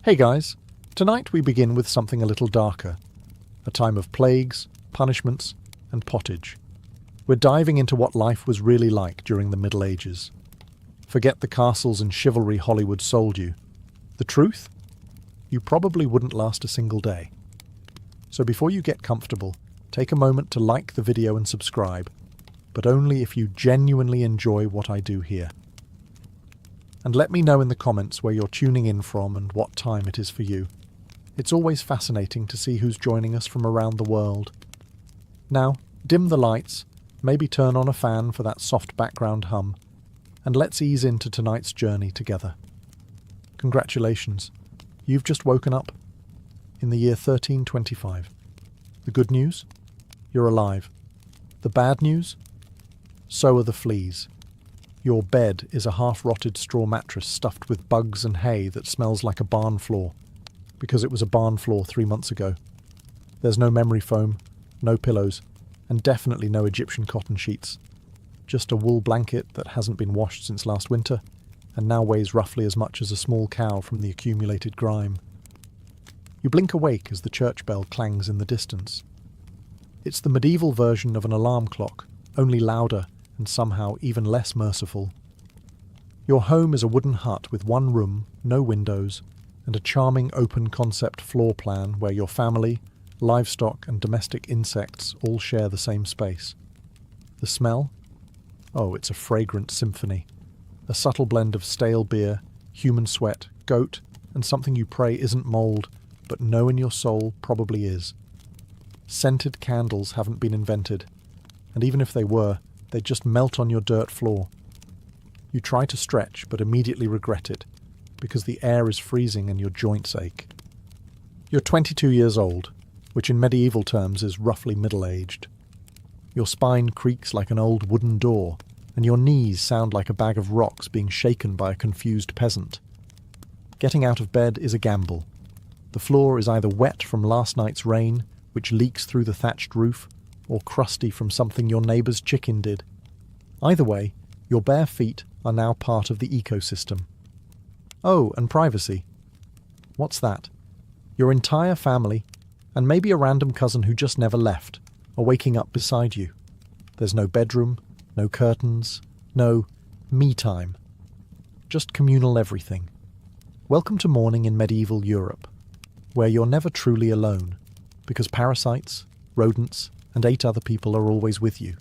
Hey guys, tonight we begin with something a little darker. A time of plagues, punishments, and pottage. We're diving into what life was really like during the Middle Ages. Forget the castles and chivalry Hollywood sold you. The truth? You probably wouldn't last a single day. So before you get comfortable, take a moment to like the video and subscribe, but only if you genuinely enjoy what I do here. And let me know in the comments where you're tuning in from and what time it is for you. It's always fascinating to see who's joining us from around the world. Now, dim the lights, maybe turn on a fan for that soft background hum, and let's ease into tonight's journey together. Congratulations, you've just woken up in the year 1325. The good news? You're alive. The bad news? So are the fleas. Your bed is a half-rotted straw mattress stuffed with bugs and hay that smells like a barn floor, because it was a barn floor 3 months ago. There's no memory foam, no pillows, and definitely no Egyptian cotton sheets. Just a wool blanket that hasn't been washed since last winter, and now weighs roughly as much as a small cow from the accumulated grime. You blink awake as the church bell clangs in the distance. It's the medieval version of an alarm clock, only louder and somehow even less merciful. Your home is a wooden hut with one room, no windows, and a charming open-concept floor plan where your family, livestock and domestic insects all share the same space. The smell? Oh, it's a fragrant symphony. A subtle blend of stale beer, human sweat, goat, and something you pray isn't mould, but know in your soul probably is. Scented candles haven't been invented, and even if they were, they just melt on your dirt floor. You try to stretch, but immediately regret it, because the air is freezing and your joints ache. You're 22 years old, which in medieval terms is roughly middle-aged. Your spine creaks like an old wooden door, and your knees sound like a bag of rocks being shaken by a confused peasant. Getting out of bed is a gamble. The floor is either wet from last night's rain, which leaks through the thatched roof, or crusty from something your neighbour's chicken did. Either way, your bare feet are now part of the ecosystem. Oh, and privacy. What's that? Your entire family, and maybe a random cousin who just never left, are waking up beside you. There's no bedroom, no curtains, no me time. Just communal everything. Welcome to morning in medieval Europe, where you're never truly alone, because parasites, rodents, and 8 other people are always with you.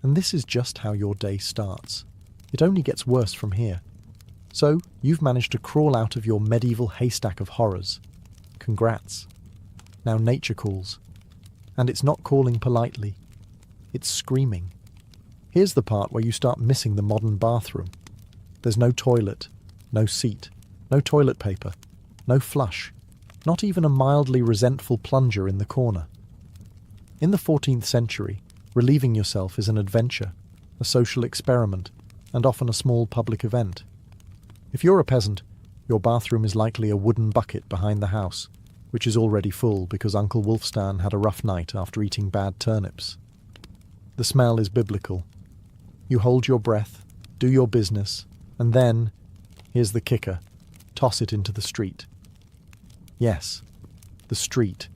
And this is just how your day starts. It only gets worse from here. So, you've managed to crawl out of your medieval haystack of horrors. Congrats. Now nature calls. And it's not calling politely. It's screaming. Here's the part where you start missing the modern bathroom. There's no toilet, no seat, no toilet paper, no flush, not even a mildly resentful plunger in the corner. In the 14th century, relieving yourself is an adventure, a social experiment, and often a small public event. If you're a peasant, your bathroom is likely a wooden bucket behind the house, which is already full because Uncle Wolfstan had a rough night after eating bad turnips. The smell is biblical. You hold your breath, do your business, and then, here's the kicker, toss it into the street. Yes, the street.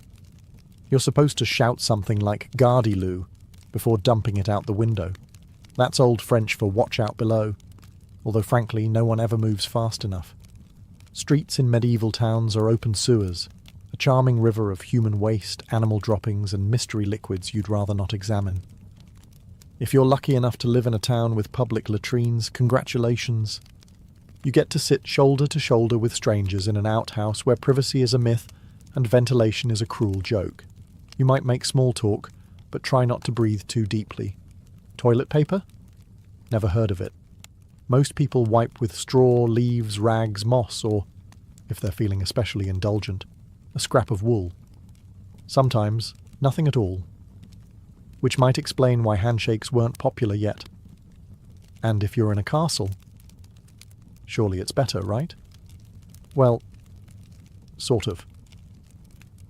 You're supposed to shout something like "Gardez-lou" before dumping it out the window. That's Old French for "watch out below," although frankly no one ever moves fast enough. Streets in medieval towns are open sewers, a charming river of human waste, animal droppings and mystery liquids you'd rather not examine. If you're lucky enough to live in a town with public latrines, congratulations. You get to sit shoulder to shoulder with strangers in an outhouse where privacy is a myth and ventilation is a cruel joke. You might make small talk, but try not to breathe too deeply. Toilet paper? Never heard of it. Most people wipe with straw, leaves, rags, moss, or, if they're feeling especially indulgent, a scrap of wool. Sometimes, nothing at all. Which might explain why handshakes weren't popular yet. And if you're in a castle, surely it's better, right? Well, sort of.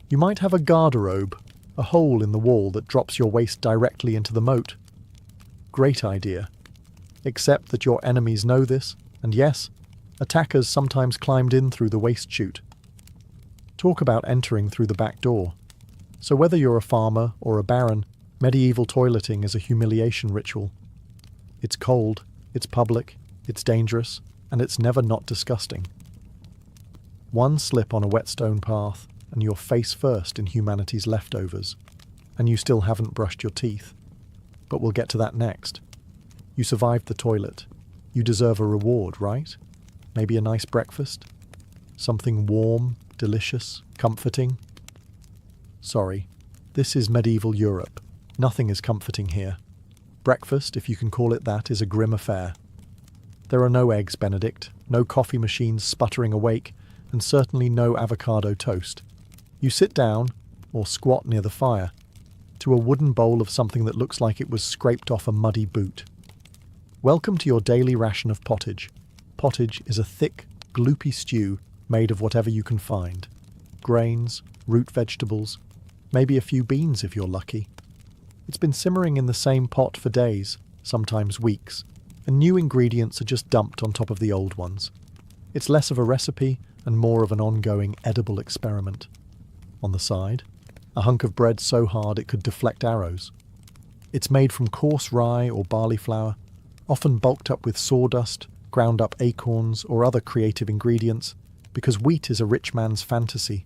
You might have a garderobe, a hole in the wall that drops your waist directly into the moat. Great idea. Except that your enemies know this, and yes, attackers sometimes climbed in through the waist chute, Talk about entering through the back door. So whether you're a farmer or a baron, medieval toileting is a humiliation ritual. It's cold, it's public, it's dangerous, and it's never not disgusting. One slip on a wet stone path, and you're face first in humanity's leftovers, and you still haven't brushed your teeth. But we'll get to that next. You survived the toilet. You deserve a reward, right? Maybe a nice breakfast? Something warm, delicious, comforting? Sorry, this is medieval Europe. Nothing is comforting here. Breakfast, if you can call it that, is a grim affair. There are no eggs Benedict, no coffee machines sputtering awake, and certainly no avocado toast. You sit down, or squat near the fire, to a wooden bowl of something that looks like it was scraped off a muddy boot. Welcome to your daily ration of pottage. Pottage is a thick, gloopy stew made of whatever you can find. Grains, root vegetables, maybe a few beans if you're lucky. It's been simmering in the same pot for days, sometimes weeks, and new ingredients are just dumped on top of the old ones. It's less of a recipe and more of an ongoing edible experiment. On the side, a hunk of bread so hard it could deflect arrows. It's made from coarse rye or barley flour, often bulked up with sawdust, ground up acorns or other creative ingredients, because wheat is a rich man's fantasy.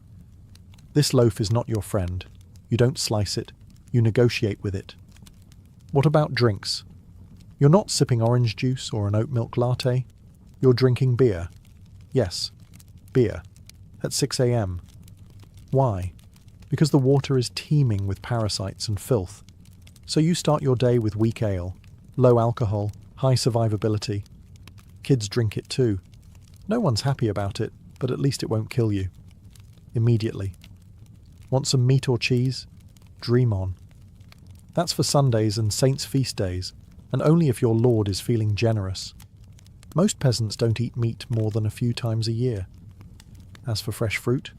This loaf is not your friend. You don't slice it, you negotiate with it. What about drinks? You're not sipping orange juice or an oat milk latte. You're drinking beer. Yes, beer. At 6 a.m. Why? Because the water is teeming with parasites and filth. So you start your day with weak ale, low alcohol, high survivability. Kids drink it too. No one's happy about it, but at least it won't kill you. Immediately. Want some meat or cheese? Dream on. That's for Sundays and saints' feast days, and only if your lord is feeling generous. Most peasants don't eat meat more than a few times a year. As for fresh fruit,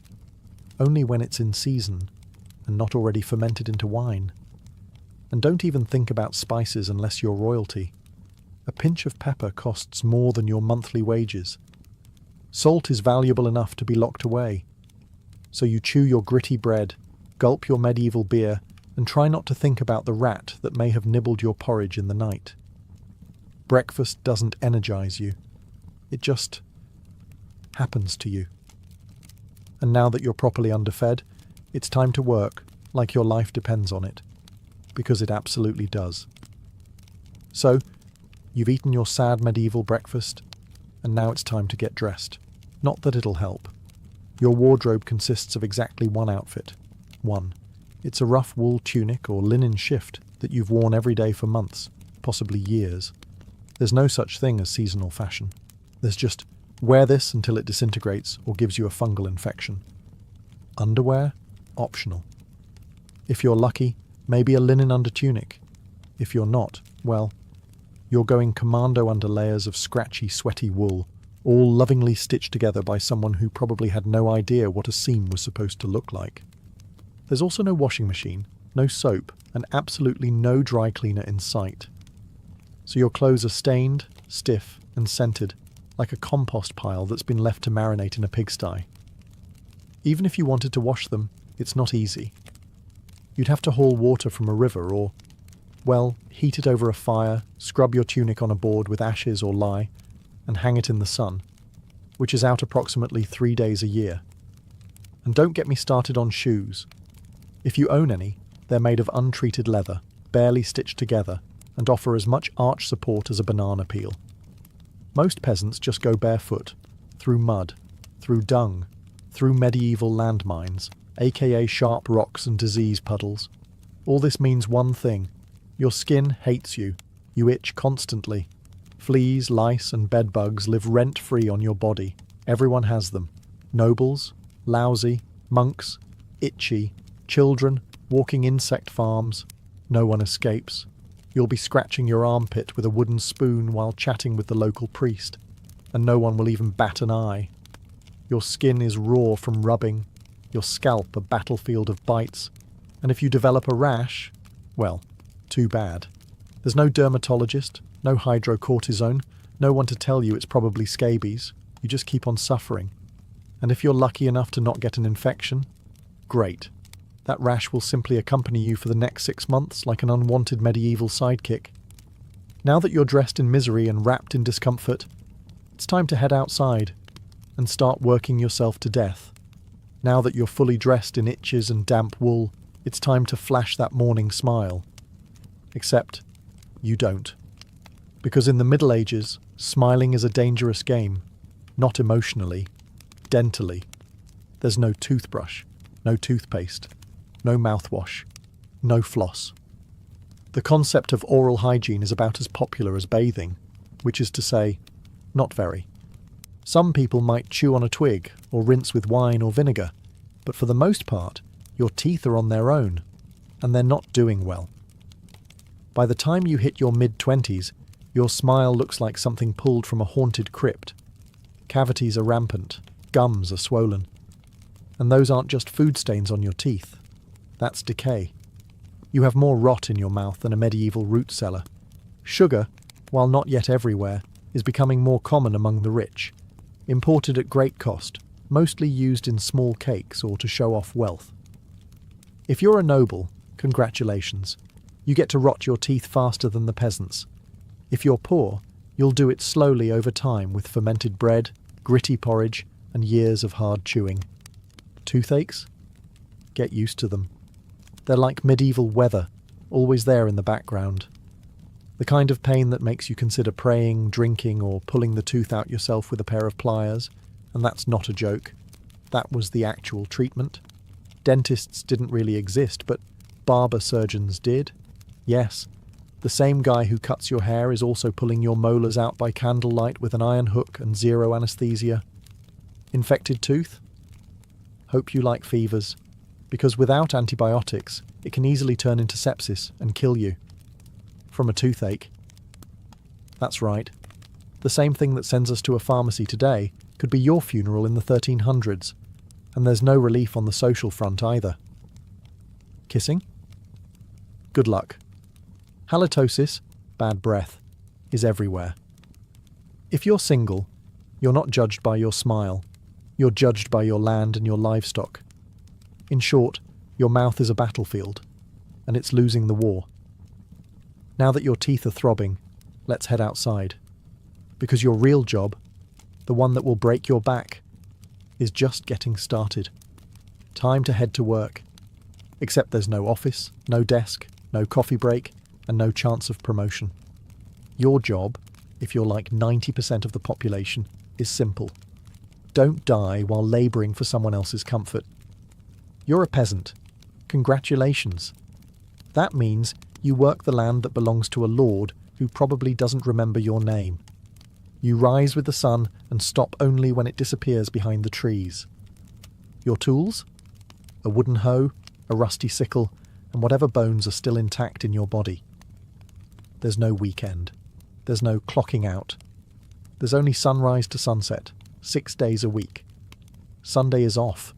only when it's in season and not already fermented into wine. And don't even think about spices unless you're royalty. A pinch of pepper costs more than your monthly wages. Salt is valuable enough to be locked away. So you chew your gritty bread, gulp your medieval beer, and try not to think about the rat that may have nibbled your porridge in the night. Breakfast doesn't energize you. It just happens to you. And now that you're properly underfed, it's time to work like your life depends on it. Because it absolutely does. So, you've eaten your sad medieval breakfast, and now it's time to get dressed. Not that it'll help. Your wardrobe consists of exactly one outfit. One. It's a rough wool tunic or linen shift that you've worn every day for months, possibly years. There's no such thing as seasonal fashion. There's just wear this until it disintegrates or gives you a fungal infection. Underwear? Optional. If you're lucky, maybe a linen undertunic. If you're not, well, you're going commando under layers of scratchy, sweaty wool, all lovingly stitched together by someone who probably had no idea what a seam was supposed to look like. There's also no washing machine, no soap, and absolutely no dry cleaner in sight. So your clothes are stained, stiff, and scented, like a compost pile that's been left to marinate in a pigsty. Even if you wanted to wash them, it's not easy. You'd have to haul water from a river or, well, heat it over a fire, scrub your tunic on a board with ashes or lye, and hang it in the sun, which is out approximately 3 days a year. And don't get me started on shoes. If you own any, they're made of untreated leather, barely stitched together, and offer as much arch support as a banana peel. Most peasants just go barefoot, through mud, through dung, through medieval landmines, aka sharp rocks and disease puddles. All this means one thing. Your skin hates you. You itch constantly. Fleas, lice, and bedbugs live rent-free on your body. Everyone has them. Nobles, lousy, monks, itchy, children, walking insect farms. No one escapes. You'll be scratching your armpit with a wooden spoon while chatting with the local priest, and no one will even bat an eye. Your skin is raw from rubbing, your scalp a battlefield of bites, and if you develop a rash, well, too bad. There's no dermatologist, no hydrocortisone, no one to tell you it's probably scabies. You just keep on suffering. And if you're lucky enough to not get an infection, great. That rash will simply accompany you for the next 6 months like an unwanted medieval sidekick. Now that you're dressed in misery and wrapped in discomfort, it's time to head outside and start working yourself to death. Now that you're fully dressed in itches and damp wool, it's time to flash that morning smile. Except, you don't. Because in the Middle Ages, smiling is a dangerous game. Not emotionally, dentally. There's no toothbrush, no toothpaste, no mouthwash, no floss. The concept of oral hygiene is about as popular as bathing, which is to say, not very. Some people might chew on a twig or rinse with wine or vinegar, but for the most part, your teeth are on their own, and they're not doing well. By the time you hit your mid-20s, your smile looks like something pulled from a haunted crypt. Cavities are rampant, gums are swollen. And those aren't just food stains on your teeth. That's decay. You have more rot in your mouth than a medieval root cellar. Sugar, while not yet everywhere, is becoming more common among the rich. Imported at great cost, mostly used in small cakes or to show off wealth. If you're a noble, congratulations. You get to rot your teeth faster than the peasants. If you're poor, you'll do it slowly over time with fermented bread, gritty porridge, and years of hard chewing. Toothaches? Get used to them. They're like medieval weather, always there in the background. The kind of pain that makes you consider praying, drinking, or pulling the tooth out yourself with a pair of pliers, and that's not a joke. That was the actual treatment. Dentists didn't really exist, but barber surgeons did. Yes, the same guy who cuts your hair is also pulling your molars out by candlelight with an iron hook and zero anesthesia. Infected tooth? Hope you like fevers, because without antibiotics, it can easily turn into sepsis and kill you. From a toothache. That's right. The same thing that sends us to a pharmacy today could be your funeral in the 1300s, and there's no relief on the social front either. Kissing? Good luck. Halitosis, bad breath, is everywhere. If you're single, you're not judged by your smile. You're judged by your land and your livestock. In short, your mouth is a battlefield, and it's losing the war. Now that your teeth are throbbing, let's head outside. Because your real job, the one that will break your back, is just getting started. Time to head to work. Except there's no office, no desk, no coffee break, and no chance of promotion. Your job, if you're like 90% of the population, is simple. Don't die while labouring for someone else's comfort. You're a peasant. Congratulations. That means you work the land that belongs to a lord who probably doesn't remember your name. You rise with the sun and stop only when it disappears behind the trees. Your tools? A wooden hoe, a rusty sickle, and whatever bones are still intact in your body. There's no weekend. There's no clocking out. There's only sunrise to sunset, 6 days a week. Sunday is off,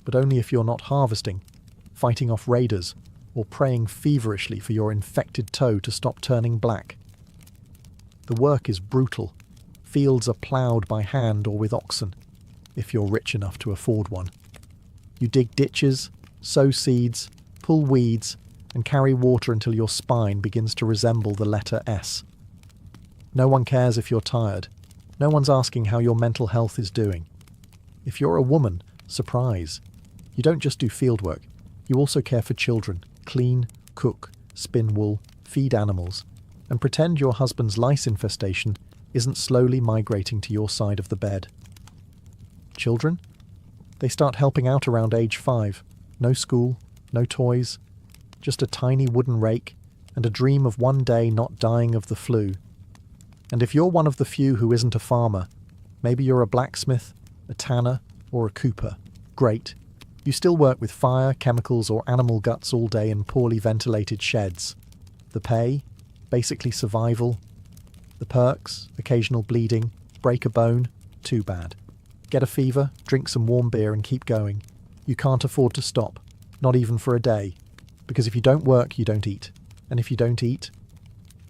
but only if you're not harvesting, fighting off raiders, or praying feverishly for your infected toe to stop turning black. The work is brutal. Fields are ploughed by hand or with oxen, if you're rich enough to afford one. You dig ditches, sow seeds, pull weeds, and carry water until your spine begins to resemble the letter S. No one cares if you're tired. No one's asking how your mental health is doing. If you're a woman, surprise. You don't just do fieldwork. You also care for children, clean, cook, spin wool, feed animals, and pretend your husband's lice infestation isn't slowly migrating to your side of the bed. Children? They start helping out around age 5. No school, no toys, just a tiny wooden rake and a dream of one day not dying of the flu. And if you're one of the few who isn't a farmer, maybe you're a blacksmith, a tanner, or a cooper. Great. You still work with fire, chemicals, or animal guts all day in poorly ventilated sheds. The pay? Basically survival. The perks? Occasional bleeding. Break a bone? Too bad. Get a fever, drink some warm beer and keep going. You can't afford to stop. Not even for a day. Because if you don't work, you don't eat. And if you don't eat,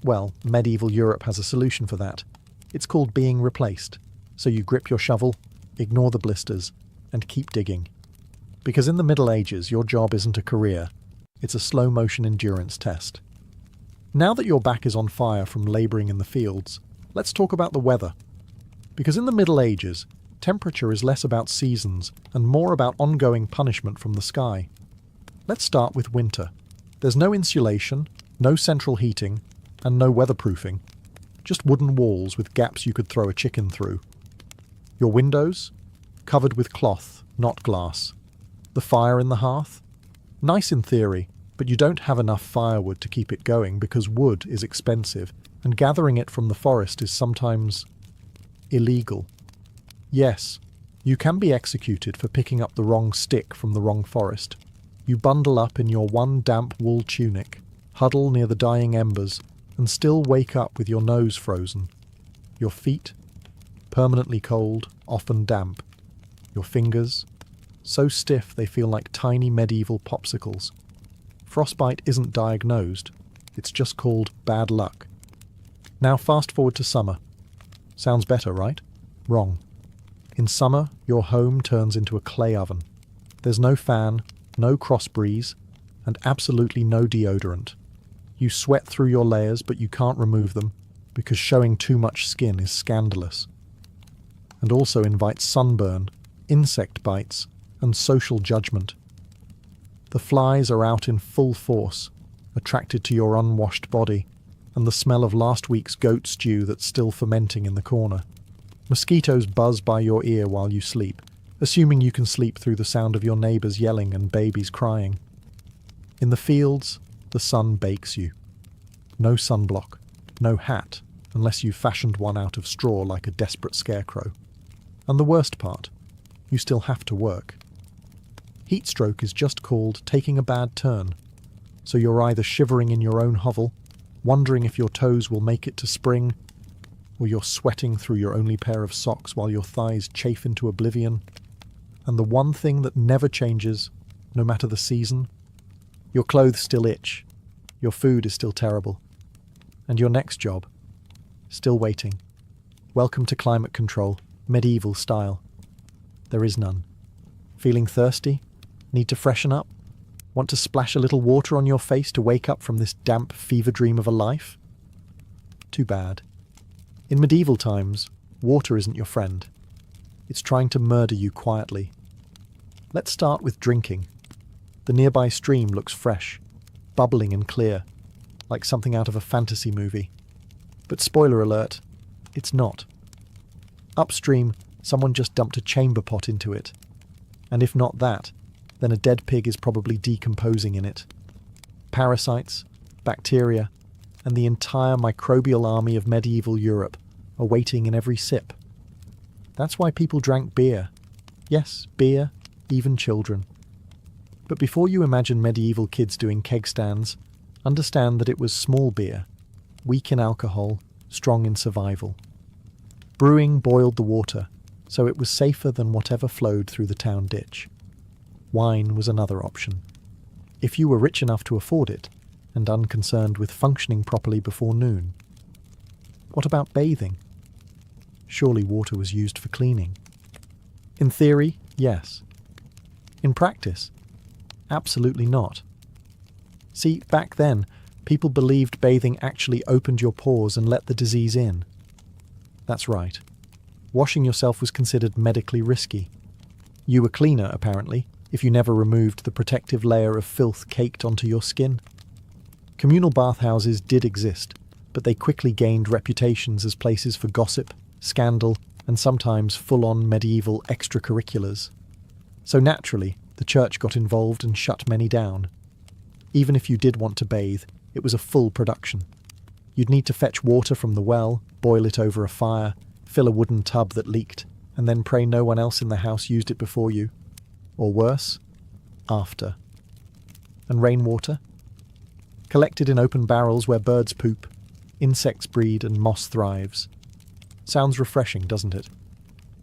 well, medieval Europe has a solution for that. It's called being replaced. So you grip your shovel, ignore the blisters, and keep digging. Because in the Middle Ages, your job isn't a career, it's a slow-motion endurance test. Now that your back is on fire from labouring in the fields, let's talk about the weather. Because in the Middle Ages, temperature is less about seasons and more about ongoing punishment from the sky. Let's start with winter. There's no insulation, no central heating, and no weatherproofing. Just wooden walls with gaps you could throw a chicken through. Your windows? Covered with cloth, not glass. The fire in the hearth? Nice in theory, but you don't have enough firewood to keep it going because wood is expensive, and gathering it from the forest is sometimes illegal. Yes, you can be executed for picking up the wrong stick from the wrong forest. You bundle up in your one damp wool tunic, huddle near the dying embers, and still wake up with your nose frozen. Your feet? Permanently cold, often damp. Your fingers? So stiff they feel like tiny medieval popsicles. Frostbite isn't diagnosed, it's just called bad luck. Now fast forward to summer. Sounds better, right? Wrong. In summer, your home turns into a clay oven. There's no fan, no cross breeze, and absolutely no deodorant. You sweat through your layers, but you can't remove them, because showing too much skin is scandalous. And also invites sunburn, insect bites, and social judgment. The flies are out in full force, attracted to your unwashed body, and the smell of last week's goat stew that's still fermenting in the corner. Mosquitoes buzz by your ear while you sleep, assuming you can sleep through the sound of your neighbours yelling and babies crying. In the fields, the sun bakes you. No sunblock, no hat, unless you've fashioned one out of straw like a desperate scarecrow. And the worst part, you still have to work. Heatstroke is just called taking a bad turn, so you're either shivering in your own hovel, wondering if your toes will make it to spring, or you're sweating through your only pair of socks while your thighs chafe into oblivion. And the one thing that never changes, no matter the season, your clothes still itch, your food is still terrible, and your next job, still waiting. Welcome to climate control, medieval style. There is none. Feeling thirsty? Need to freshen up? Want to splash a little water on your face to wake up from this damp fever dream of a life? Too bad. In medieval times, water isn't your friend. It's trying to murder you quietly. Let's start with drinking. The nearby stream looks fresh, bubbling and clear, like something out of a fantasy movie. But spoiler alert, it's not. Upstream, someone just dumped a chamber pot into it. And if not that, then a dead pig is probably decomposing in it. Parasites, bacteria, and the entire microbial army of medieval Europe are waiting in every sip. That's why people drank beer. Yes, beer, even children. But before you imagine medieval kids doing keg stands, understand that it was small beer, weak in alcohol, strong in survival. Brewing boiled the water, so it was safer than whatever flowed through the town ditch. Wine was another option. If you were rich enough to afford it, and unconcerned with functioning properly before noon. What about bathing? Surely water was used for cleaning. In theory, yes. In practice, absolutely not. See, back then, people believed bathing actually opened your pores and let the disease in. That's right. Washing yourself was considered medically risky. You were cleaner, apparently, if you never removed the protective layer of filth caked onto your skin. Communal bathhouses did exist, but they quickly gained reputations as places for gossip, scandal, and sometimes full-on medieval extracurriculars. So naturally, the church got involved and shut many down. Even if you did want to bathe, it was a full production. You'd need to fetch water from the well, boil it over a fire, fill a wooden tub that leaked, and then pray no one else in the house used it before you. Or worse, after. And rainwater? Collected in open barrels where birds poop, insects breed and moss thrives. Sounds refreshing, doesn't it?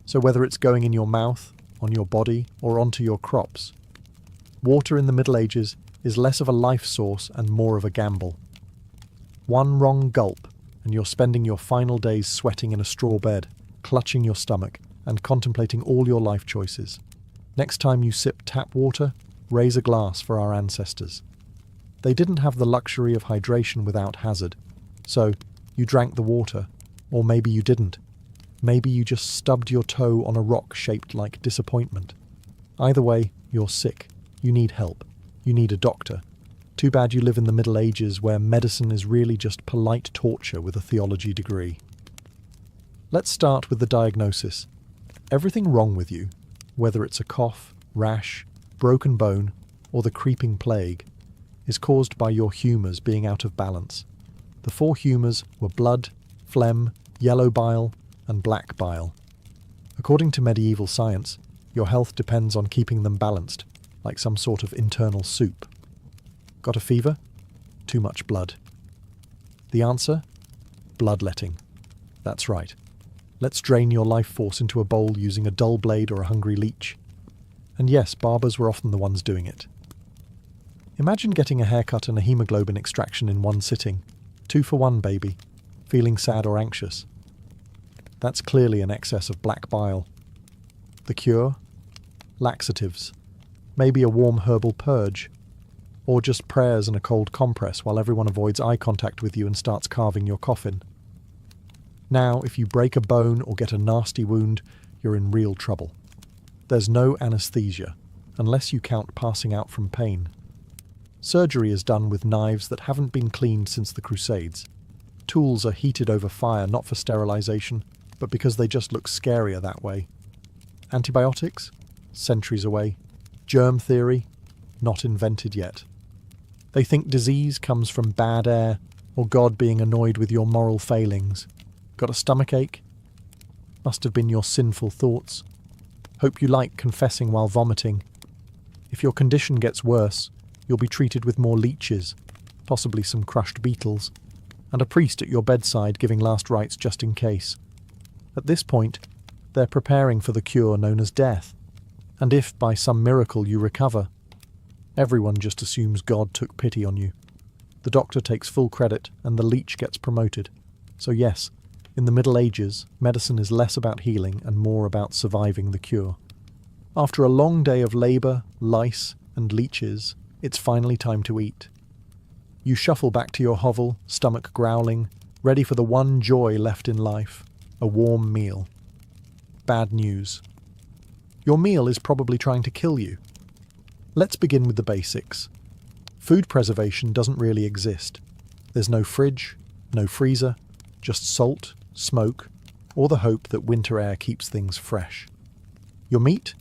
So whether it's going in your mouth, on your body, or onto your crops, water in the Middle Ages is less of a life source and more of a gamble. One wrong gulp, and you're spending your final days sweating in a straw bed, clutching your stomach, and contemplating all your life choices. Next time you sip tap water, raise a glass for our ancestors. They didn't have the luxury of hydration without hazard, so you drank the water, or maybe you didn't. Maybe you just stubbed your toe on a rock shaped like disappointment. Either way, you're sick. You need help. You need a doctor. Too bad you live in the Middle Ages where medicine is really just polite torture with a theology degree. Let's start with the diagnosis. Everything wrong with you, whether it's a cough, rash, broken bone, or the creeping plague, is caused by your humours being out of balance. The 4 humours were blood, phlegm, yellow bile, and black bile. According to medieval science, your health depends on keeping them balanced, like some sort of internal soup. Got a fever? Too much blood. The answer? Bloodletting. That's right. Let's drain your life force into a bowl using a dull blade or a hungry leech. And yes, barbers were often the ones doing it. Imagine getting a haircut and a hemoglobin extraction in one sitting. 2 for 1, baby. Feeling sad or anxious? That's clearly an excess of black bile. The cure? Laxatives. Maybe a warm herbal purge. Or just prayers and a cold compress while everyone avoids eye contact with you and starts carving your coffin. Now, if you break a bone or get a nasty wound, you're in real trouble. There's no anaesthesia, unless you count passing out from pain. Surgery is done with knives that haven't been cleaned since the Crusades. Tools are heated over fire not for sterilisation, but because they just look scarier that way. Antibiotics? Centuries away. Germ theory? Not invented yet. They think disease comes from bad air or God being annoyed with your moral failings. Got a stomachache? Must have been your sinful thoughts. Hope you like confessing while vomiting. If your condition gets worse, you'll be treated with more leeches, possibly some crushed beetles, and a priest at your bedside giving last rites just in case. At this point, they're preparing for the cure known as death. And if by some miracle you recover, everyone just assumes God took pity on you. The doctor takes full credit and the leech gets promoted. So yes, in the Middle Ages, medicine is less about healing and more about surviving the cure. After a long day of labour, lice, and leeches, it's finally time to eat. You shuffle back to your hovel, stomach growling, ready for the one joy left in life, a warm meal. Bad news. Your meal is probably trying to kill you. Let's begin with the basics. Food preservation doesn't really exist. There's no fridge, no freezer, just salt, smoke, or the hope that winter air keeps things fresh. Your meat,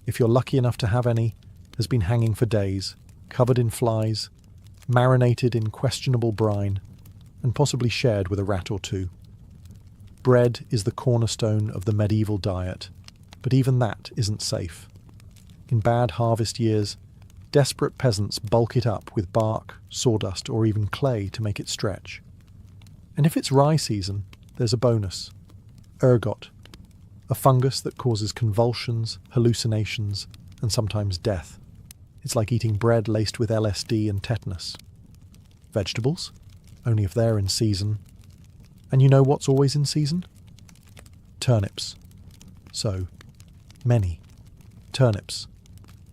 if you're lucky enough to have any, has been hanging for days, covered in flies, marinated in questionable brine, and possibly shared with a rat or 2. Bread is the cornerstone of the medieval diet, but even that isn't safe. In bad harvest years, desperate peasants bulk it up with bark, sawdust, or even clay to make it stretch. And if it's rye season, there's a bonus. Ergot, a fungus that causes convulsions, hallucinations, and sometimes death. It's like eating bread laced with LSD and tetanus. Vegetables? Only if they're in season. And you know what's always in season? Turnips. So, many. Turnips.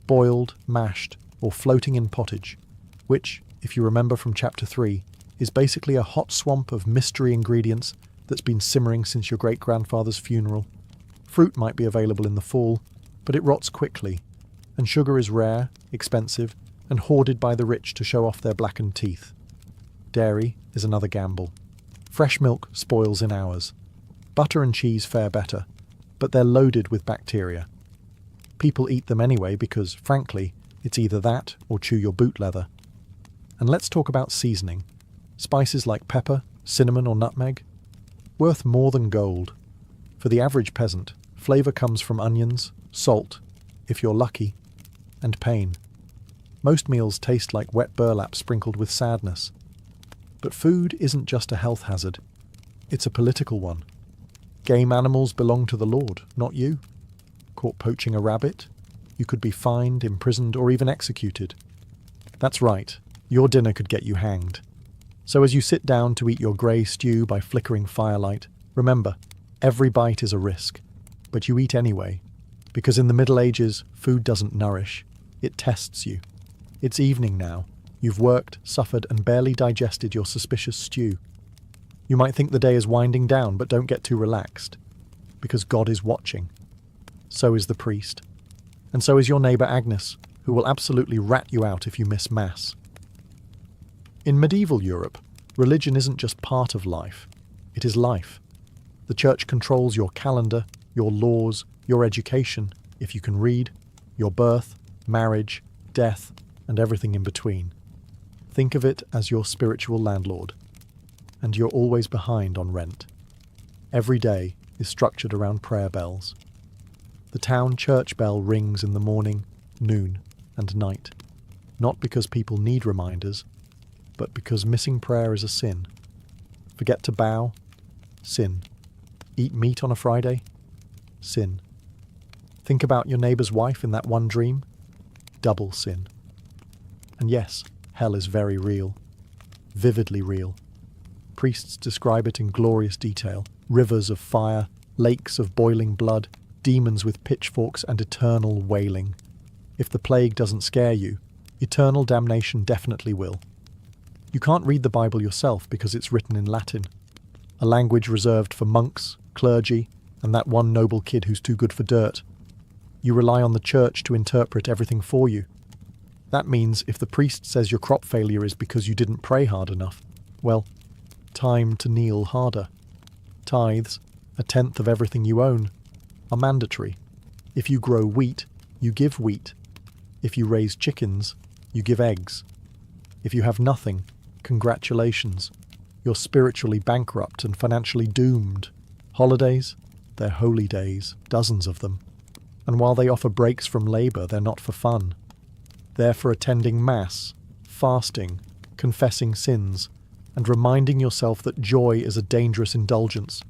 Boiled, mashed, or floating in pottage, which, if you remember from Chapter 3, is basically a hot swamp of mystery ingredients that's been simmering since your great-grandfather's funeral. Fruit might be available in the fall, but it rots quickly, and sugar is rare, expensive, and hoarded by the rich to show off their blackened teeth. Dairy is another gamble. Fresh milk spoils in hours. Butter and cheese fare better, but they're loaded with bacteria. People eat them anyway because, frankly, it's either that or chew your boot leather. And let's talk about seasoning. Spices like pepper, cinnamon or nutmeg? Worth more than gold. For the average peasant, flavour comes from onions, salt, if you're lucky, and pain. Most meals taste like wet burlap sprinkled with sadness. But food isn't just a health hazard. It's a political one. Game animals belong to the Lord, not you. Caught poaching a rabbit, you could be fined, imprisoned, or even executed. That's right, your dinner could get you hanged. So as you sit down to eat your grey stew by flickering firelight, remember, every bite is a risk. but you eat anyway, because in the Middle Ages, food doesn't nourish, it tests you. It's evening now. You've worked, suffered, and barely digested your suspicious stew. You might think the day is winding down, but don't get too relaxed, because God is watching. So is the priest. And so is your neighbour Agnes, who will absolutely rat you out if you miss Mass. In medieval Europe, religion isn't just part of life, it is life. The church controls your calendar, your laws, your education, if you can read, your birth, marriage, death, and everything in between. Think of it as your spiritual landlord. And you're always behind on rent. Every day is structured around prayer bells. The town church bell rings in the morning, noon, and night. Not because people need reminders, but because missing prayer is a sin. Forget to bow? Sin. Eat meat on a Friday? Sin. Think about your neighbour's wife in that one dream? Double sin. And yes, hell is very real. Vividly real. Priests describe it in glorious detail. Rivers of fire, lakes of boiling blood, demons with pitchforks and eternal wailing. If the plague doesn't scare you, eternal damnation definitely will. You can't read the Bible yourself because it's written in Latin, a language reserved for monks, clergy, and that one noble kid who's too good for dirt. You rely on the church to interpret everything for you. That means if the priest says your crop failure is because you didn't pray hard enough, well, time to kneel harder. Tithes, 1/10 of everything you own, are mandatory. If you grow wheat, you give wheat. If you raise chickens, you give eggs. If you have nothing, congratulations. You're spiritually bankrupt and financially doomed. Holidays? They're holy days, dozens of them. And while they offer breaks from labour, they're not for fun. They're for attending Mass, fasting, confessing sins, and reminding yourself that joy is a dangerous indulgence.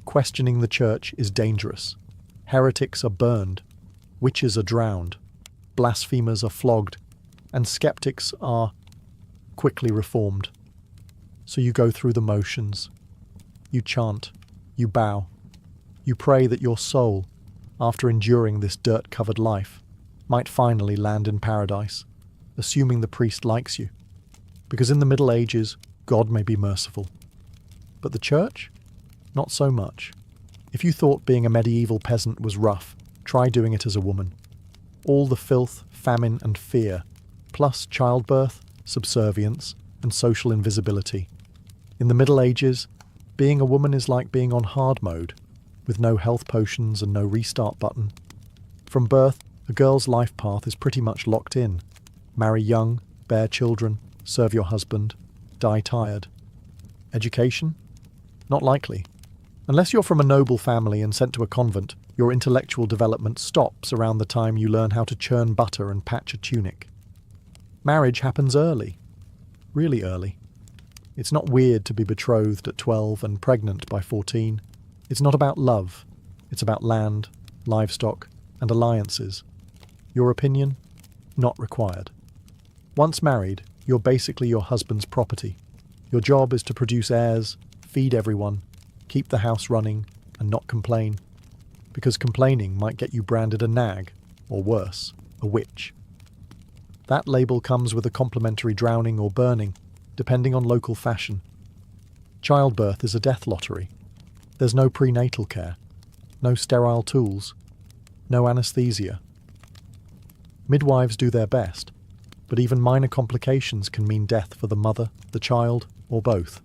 Questioning the church is dangerous. Heretics are burned, witches are drowned, blasphemers are flogged, and skeptics are quickly reformed. So you go through the motions. You chant, you bow, you pray that your soul, after enduring this dirt-covered life, might finally land in paradise, assuming the priest likes you. Because in the Middle Ages, God may be merciful. But the church? Not so much. If you thought being a medieval peasant was rough, try doing it as a woman. All the filth, famine, and fear, plus childbirth, subservience, and social invisibility. In the Middle Ages, being a woman is like being on hard mode, with no health potions and no restart button. From birth, a girl's life path is pretty much locked in. Marry young, bear children, serve your husband, die tired. Education? Not likely. Unless you're from a noble family and sent to a convent, your intellectual development stops around the time you learn how to churn butter and patch a tunic. Marriage happens early. Really early. It's not weird to be betrothed at 12 and pregnant by 14. It's not about love. It's about land, livestock, and alliances. Your opinion? Not required. Once married, you're basically your husband's property. Your job is to produce heirs, feed everyone, keep the house running, and not complain. Because complaining might get you branded a nag, or worse, a witch. That label comes with a complimentary drowning or burning, depending on local fashion. Childbirth is a death lottery. There's no prenatal care, no sterile tools, no anesthesia. Midwives do their best, but even minor complications can mean death for the mother, the child, or both.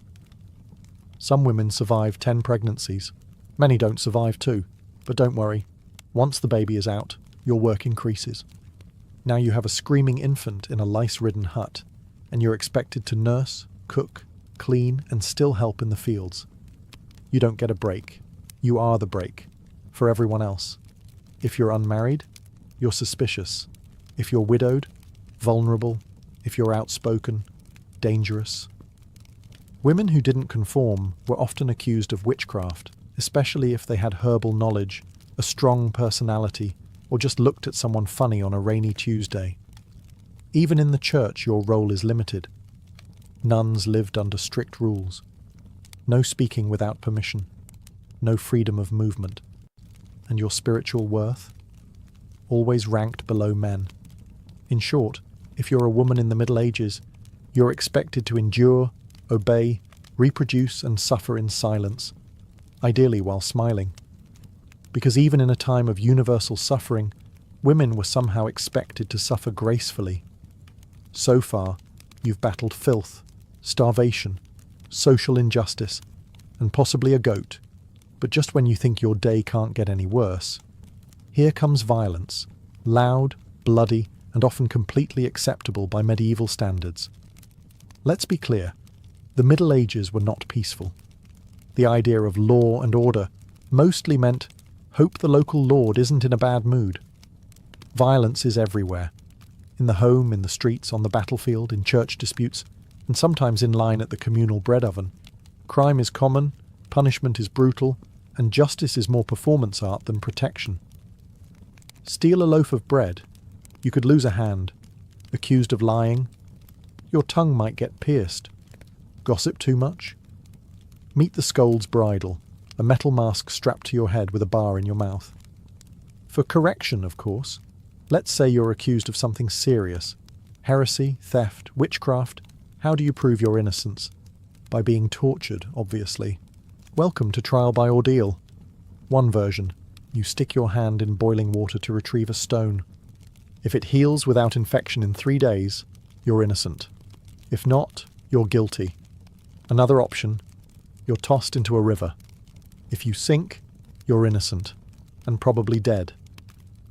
Some women survive 10 pregnancies. Many don't survive 2, but don't worry. Once the baby is out, your work increases. Now you have a screaming infant in a lice-ridden hut, and you're expected to nurse, cook, clean, and still help in the fields. You don't get a break. You are the break, for everyone else. If you're unmarried, you're suspicious. If you're widowed, vulnerable. If you're outspoken, dangerous. Women who didn't conform were often accused of witchcraft, especially if they had herbal knowledge, a strong personality, or just looked at someone funny on a rainy Tuesday. Even in the church, your role is limited. Nuns lived under strict rules. No speaking without permission. No freedom of movement. and your spiritual worth? Always ranked below men. In short, if you're a woman in the Middle Ages, you're expected to endure, obey, reproduce and suffer in silence, ideally while smiling. Because even in a time of universal suffering, women were somehow expected to suffer gracefully. So far, you've battled filth, starvation, social injustice, and possibly a goat. But just when you think your day can't get any worse, here comes violence, loud, bloody, and often completely acceptable by medieval standards. Let's be clear, the Middle Ages were not peaceful. The idea of law and order mostly meant, hope the local lord isn't in a bad mood. Violence is everywhere. In the home, in the streets, on the battlefield, in church disputes, and sometimes in line at the communal bread oven. Crime is common, punishment is brutal, and justice is more performance art than protection. Steal a loaf of bread, you could lose a hand. Accused of lying, your tongue might get pierced. Gossip too much? Meet the scold's bridle, a metal mask strapped to your head with a bar in your mouth. For correction, of course, let's say you're accused of something serious. Heresy, theft, witchcraft. How do you prove your innocence? By being tortured, obviously. Welcome to trial by ordeal. One version, you stick your hand in boiling water to retrieve a stone. If it heals without infection in 3 days, you're innocent. If not, you're guilty. Another option, you're tossed into a river. If you sink, you're innocent, and probably dead.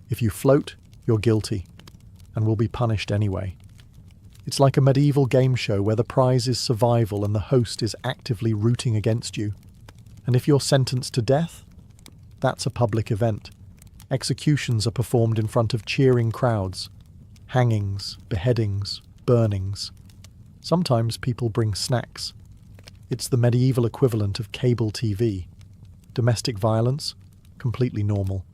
If you float, you're guilty, and will be punished anyway. It's like a medieval game show where the prize is survival and the host is actively rooting against you. And if you're sentenced to death, that's a public event. Executions are performed in front of cheering crowds. Hangings, beheadings, burnings. Sometimes people bring snacks. It's the medieval equivalent of cable TV. Domestic violence, completely normal.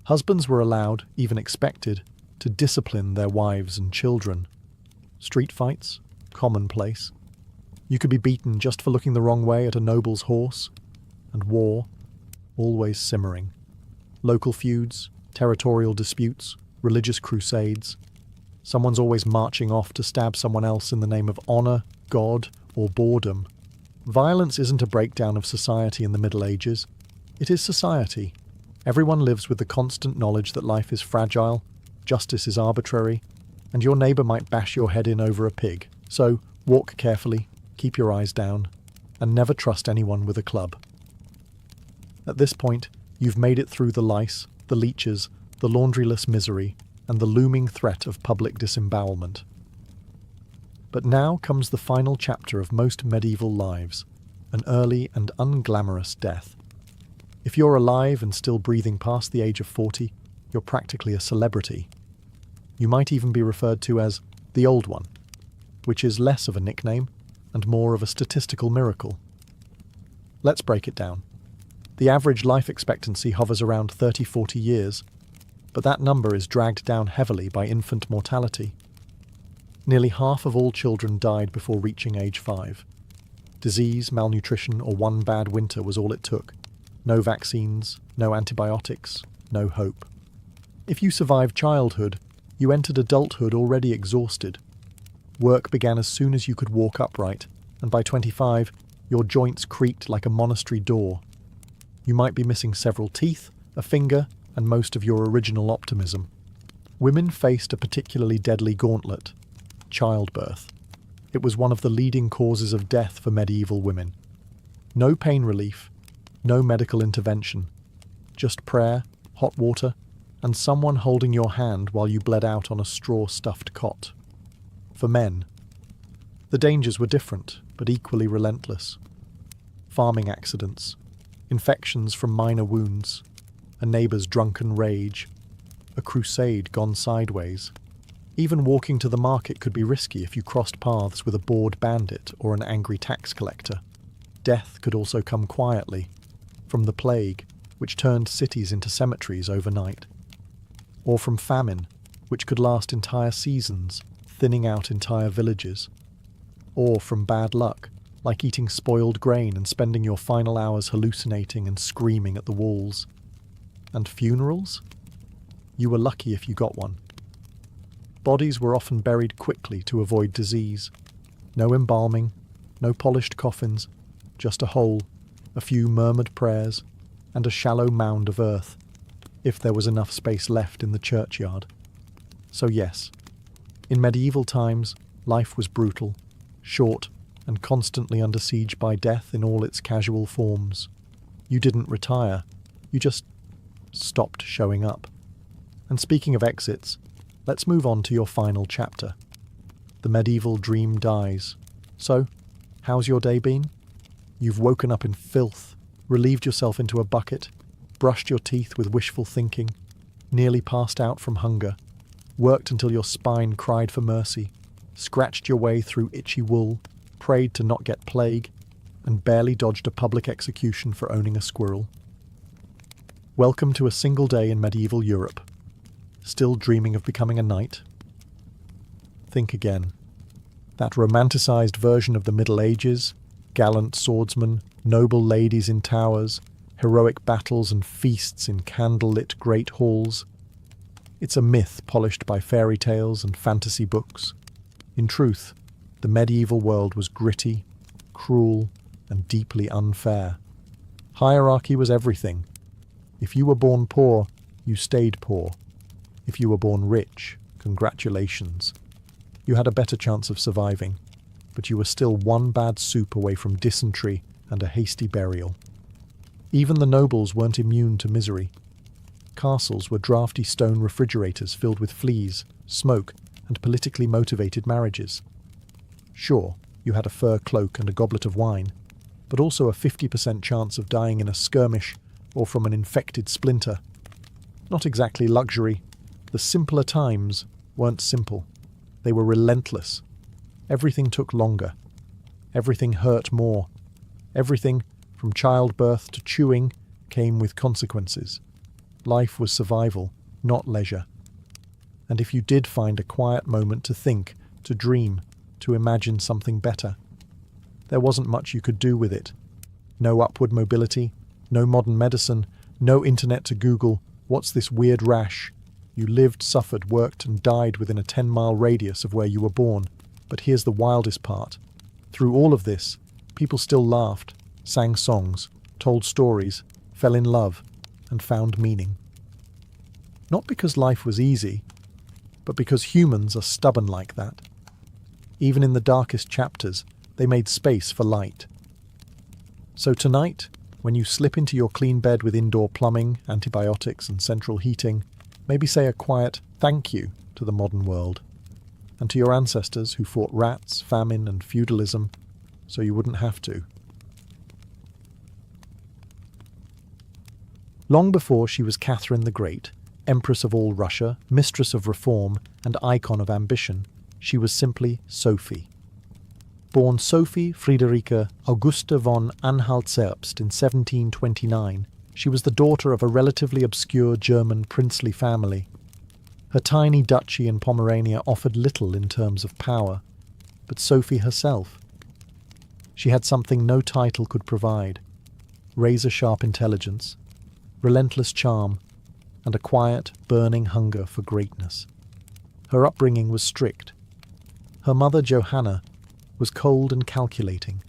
Husbands were allowed, even expected, to discipline their wives and children. Street fights, commonplace. You could be beaten just for looking the wrong way at a noble's horse. And war, always simmering. Local feuds, territorial disputes, religious crusades. Someone's always marching off to stab someone else in the name of honour, God, or boredom. Violence isn't a breakdown of society in the Middle Ages. It is society. Everyone lives with the constant knowledge that life is fragile, justice is arbitrary, and your neighbour might bash your head in over a pig. So, walk carefully, keep your eyes down, and never trust anyone with a club. At this point, you've made it through the lice, the leeches, the laundryless misery, and the looming threat of public disembowelment. But now comes the final chapter of most medieval lives, an early and unglamorous death. If you're alive and still breathing past the age of 40, you're practically a celebrity. You might even be referred to as the Old One, which is less of a nickname and more of a statistical miracle. Let's break it down. The average life expectancy hovers around 30-40 years, but that number is dragged down heavily by infant mortality. Nearly half of all children died before reaching age 5. Disease, malnutrition, or one bad winter was all it took. No vaccines, no antibiotics, no hope. If you survived childhood, you entered adulthood already exhausted. Work began as soon as you could walk upright, and by 25, your joints creaked like a monastery door. You might be missing several teeth, a finger, and most of your original optimism. Women faced a particularly deadly gauntlet: childbirth. It was one of the leading causes of death for medieval women. No pain relief, no medical intervention, just prayer, hot water, and someone holding your hand while you bled out on a straw-stuffed cot. For men, the dangers were different, but equally relentless. Farming accidents, infections from minor wounds, a neighbour's drunken rage, a crusade gone sideways. Even walking to the market could be risky if you crossed paths with a bored bandit or an angry tax collector. Death could also come quietly, from the plague, which turned cities into cemeteries overnight, or from famine, which could last entire seasons, thinning out entire villages, or from bad luck, like eating spoiled grain and spending your final hours hallucinating and screaming at the walls. And funerals? You were lucky if you got one. Bodies were often buried quickly to avoid disease. No embalming, no polished coffins, just a hole, a few murmured prayers, and a shallow mound of earth, if there was enough space left in the churchyard. So yes, in medieval times, life was brutal, short, and constantly under siege by death in all its casual forms. You didn't retire, you just stopped showing up. And speaking of exits, let's move on to your final chapter. The medieval dream dies. So, how's your day been? You've woken up in filth, relieved yourself into a bucket, brushed your teeth with wishful thinking, nearly passed out from hunger, worked until your spine cried for mercy, scratched your way through itchy wool, prayed to not get plague, and barely dodged a public execution for owning a squirrel. Welcome to a single day in medieval Europe. Still dreaming of becoming a knight? Think again. That romanticised version of the Middle Ages, gallant swordsmen, noble ladies in towers, heroic battles and feasts in candle-lit great halls. It's a myth polished by fairy tales and fantasy books. In truth, the medieval world was gritty, cruel, and deeply unfair. Hierarchy was everything. If you were born poor, you stayed poor. If you were born rich, congratulations. You had a better chance of surviving, but you were still one bad soup away from dysentery and a hasty burial. Even the nobles weren't immune to misery. Castles were drafty stone refrigerators filled with fleas, smoke, and politically motivated marriages. Sure, you had a fur cloak and a goblet of wine, but also a 50% chance of dying in a skirmish or from an infected splinter. Not exactly luxury. The simpler times weren't simple. They were relentless. Everything took longer. Everything hurt more. Everything, from childbirth to chewing, came with consequences. Life was survival, not leisure. And if you did find a quiet moment to think, to dream, to imagine something better, there wasn't much you could do with it. No upward mobility, no modern medicine, no internet to Google, what's this weird rash? You lived, suffered, worked, and died within a 10-mile radius of where you were born. But here's the wildest part. Through all of this, people still laughed, sang songs, told stories, fell in love, and found meaning. Not because life was easy, but because humans are stubborn like that. Even in the darkest chapters, they made space for light. So tonight, when you slip into your clean bed with indoor plumbing, antibiotics, and central heating, maybe say a quiet thank you to the modern world, and to your ancestors who fought rats, famine, and feudalism, so you wouldn't have to. Long before she was Catherine the Great, Empress of all Russia, mistress of reform, and icon of ambition, she was simply Sophie. Born Sophie Friederike Augusta von Anhalt-Zerbst in 1729, she was the daughter of a relatively obscure German princely family. Her tiny duchy in Pomerania offered little in terms of power, but Sophie herself. She had something no title could provide: razor-sharp intelligence, relentless charm, and a quiet, burning hunger for greatness. Her upbringing was strict. Her mother, Johanna, was cold and calculating,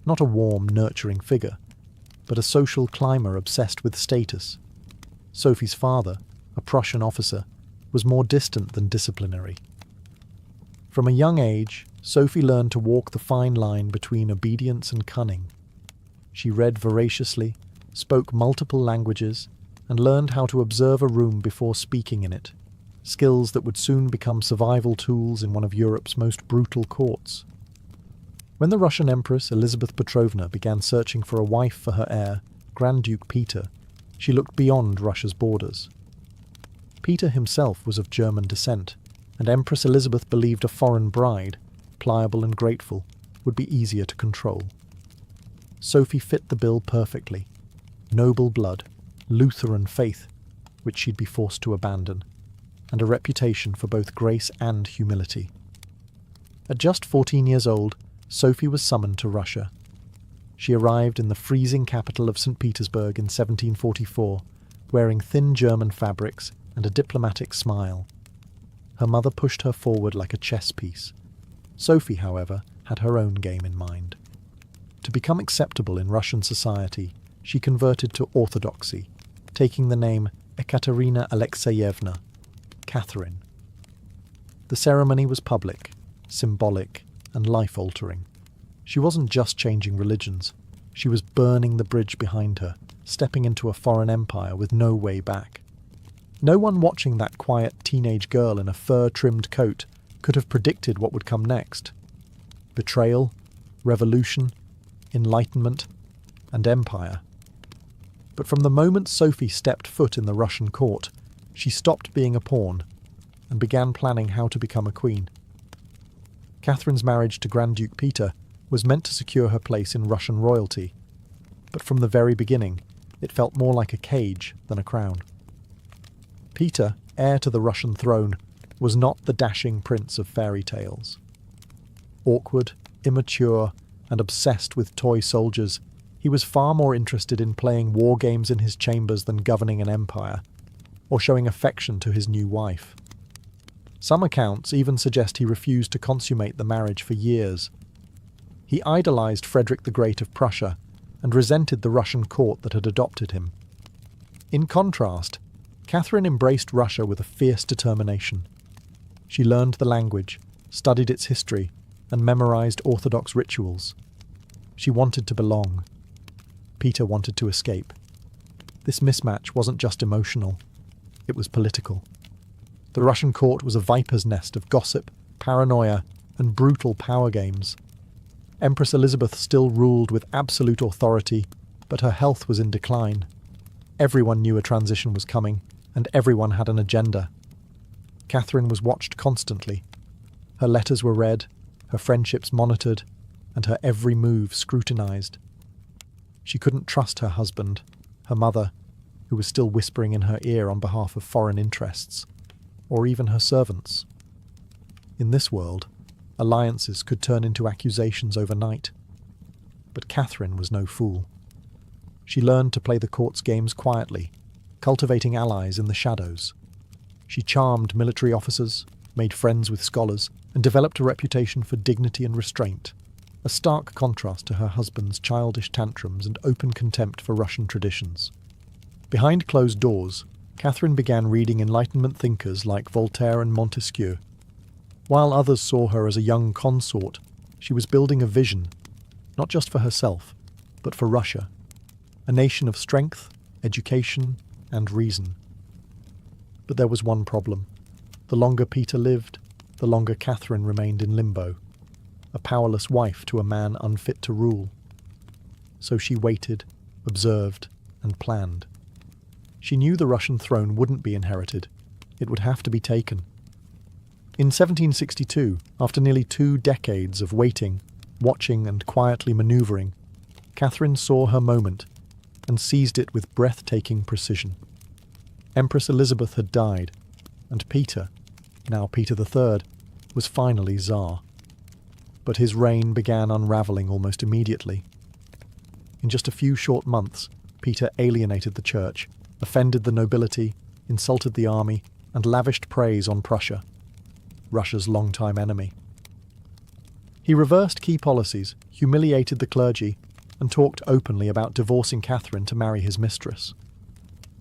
not a warm, nurturing figure, but a social climber obsessed with status. Sophie's father, a Prussian officer, was more distant than disciplinary. From a young age, Sophie learned to walk the fine line between obedience and cunning. She read voraciously, spoke multiple languages, and learned how to observe a room before speaking in it, skills that would soon become survival tools in one of Europe's most brutal courts. When the Russian Empress Elizabeth Petrovna began searching for a wife for her heir, Grand Duke Peter, she looked beyond Russia's borders. Peter himself was of German descent, and Empress Elizabeth believed a foreign bride, pliable and grateful, would be easier to control. Sophie fit the bill perfectly. Noble blood, Lutheran faith, which she'd be forced to abandon, and a reputation for both grace and humility. At just 14 years old, Sophie was summoned to Russia. She arrived in the freezing capital of St. Petersburg in 1744, wearing thin German fabrics and a diplomatic smile. Her mother pushed her forward like a chess piece. Sophie, however, had her own game in mind. To become acceptable in Russian society, she converted to Orthodoxy, taking the name Ekaterina Alexeyevna, Catherine. The ceremony was public, symbolic, and life-altering. She wasn't just changing religions. She was burning the bridge behind her, stepping into a foreign empire with no way back. No one watching that quiet teenage girl in a fur-trimmed coat could have predicted what would come next. Betrayal, revolution, enlightenment, and empire. But from the moment Sophie stepped foot in the Russian court, she stopped being a pawn and began planning how to become a queen. Catherine's marriage to Grand Duke Peter was meant to secure her place in Russian royalty, but from the very beginning, it felt more like a cage than a crown. Peter, heir to the Russian throne, was not the dashing prince of fairy tales. Awkward, immature, and obsessed with toy soldiers, he was far more interested in playing war games in his chambers than governing an empire, or showing affection to his new wife. Some accounts even suggest he refused to consummate the marriage for years. He idolized Frederick the Great of Prussia and resented the Russian court that had adopted him. In contrast, Catherine embraced Russia with a fierce determination. She learned the language, studied its history, and memorized Orthodox rituals. She wanted to belong. Peter wanted to escape. This mismatch wasn't just emotional, it was political. The Russian court was a viper's nest of gossip, paranoia, and brutal power games. Empress Elizabeth still ruled with absolute authority, but her health was in decline. Everyone knew a transition was coming, and everyone had an agenda. Catherine was watched constantly. Her letters were read, her friendships monitored, and her every move scrutinized. She couldn't trust her husband, her mother, who was still whispering in her ear on behalf of foreign interests, or even her servants. In this world, alliances could turn into accusations overnight. But Catherine was no fool. She learned to play the court's games quietly, cultivating allies in the shadows. She charmed military officers, made friends with scholars, and developed a reputation for dignity and restraint, a stark contrast to her husband's childish tantrums and open contempt for Russian traditions. Behind closed doors, Catherine began reading Enlightenment thinkers like Voltaire and Montesquieu. While others saw her as a young consort, she was building a vision, not just for herself, but for Russia, a nation of strength, education, and reason. But there was one problem. The longer Peter lived, the longer Catherine remained in limbo, a powerless wife to a man unfit to rule. So she waited, observed, and planned. She knew the Russian throne wouldn't be inherited. It would have to be taken. In 1762, after nearly 2 decades of waiting, watching, and quietly manoeuvring, Catherine saw her moment and seized it with breathtaking precision. Empress Elizabeth had died, and Peter, now Peter III, was finally Tsar. But his reign began unravelling almost immediately. In just a few short months, Peter alienated the church, offended the nobility, insulted the army, and lavished praise on Prussia, Russia's longtime enemy. He reversed key policies, humiliated the clergy, and talked openly about divorcing Catherine to marry his mistress.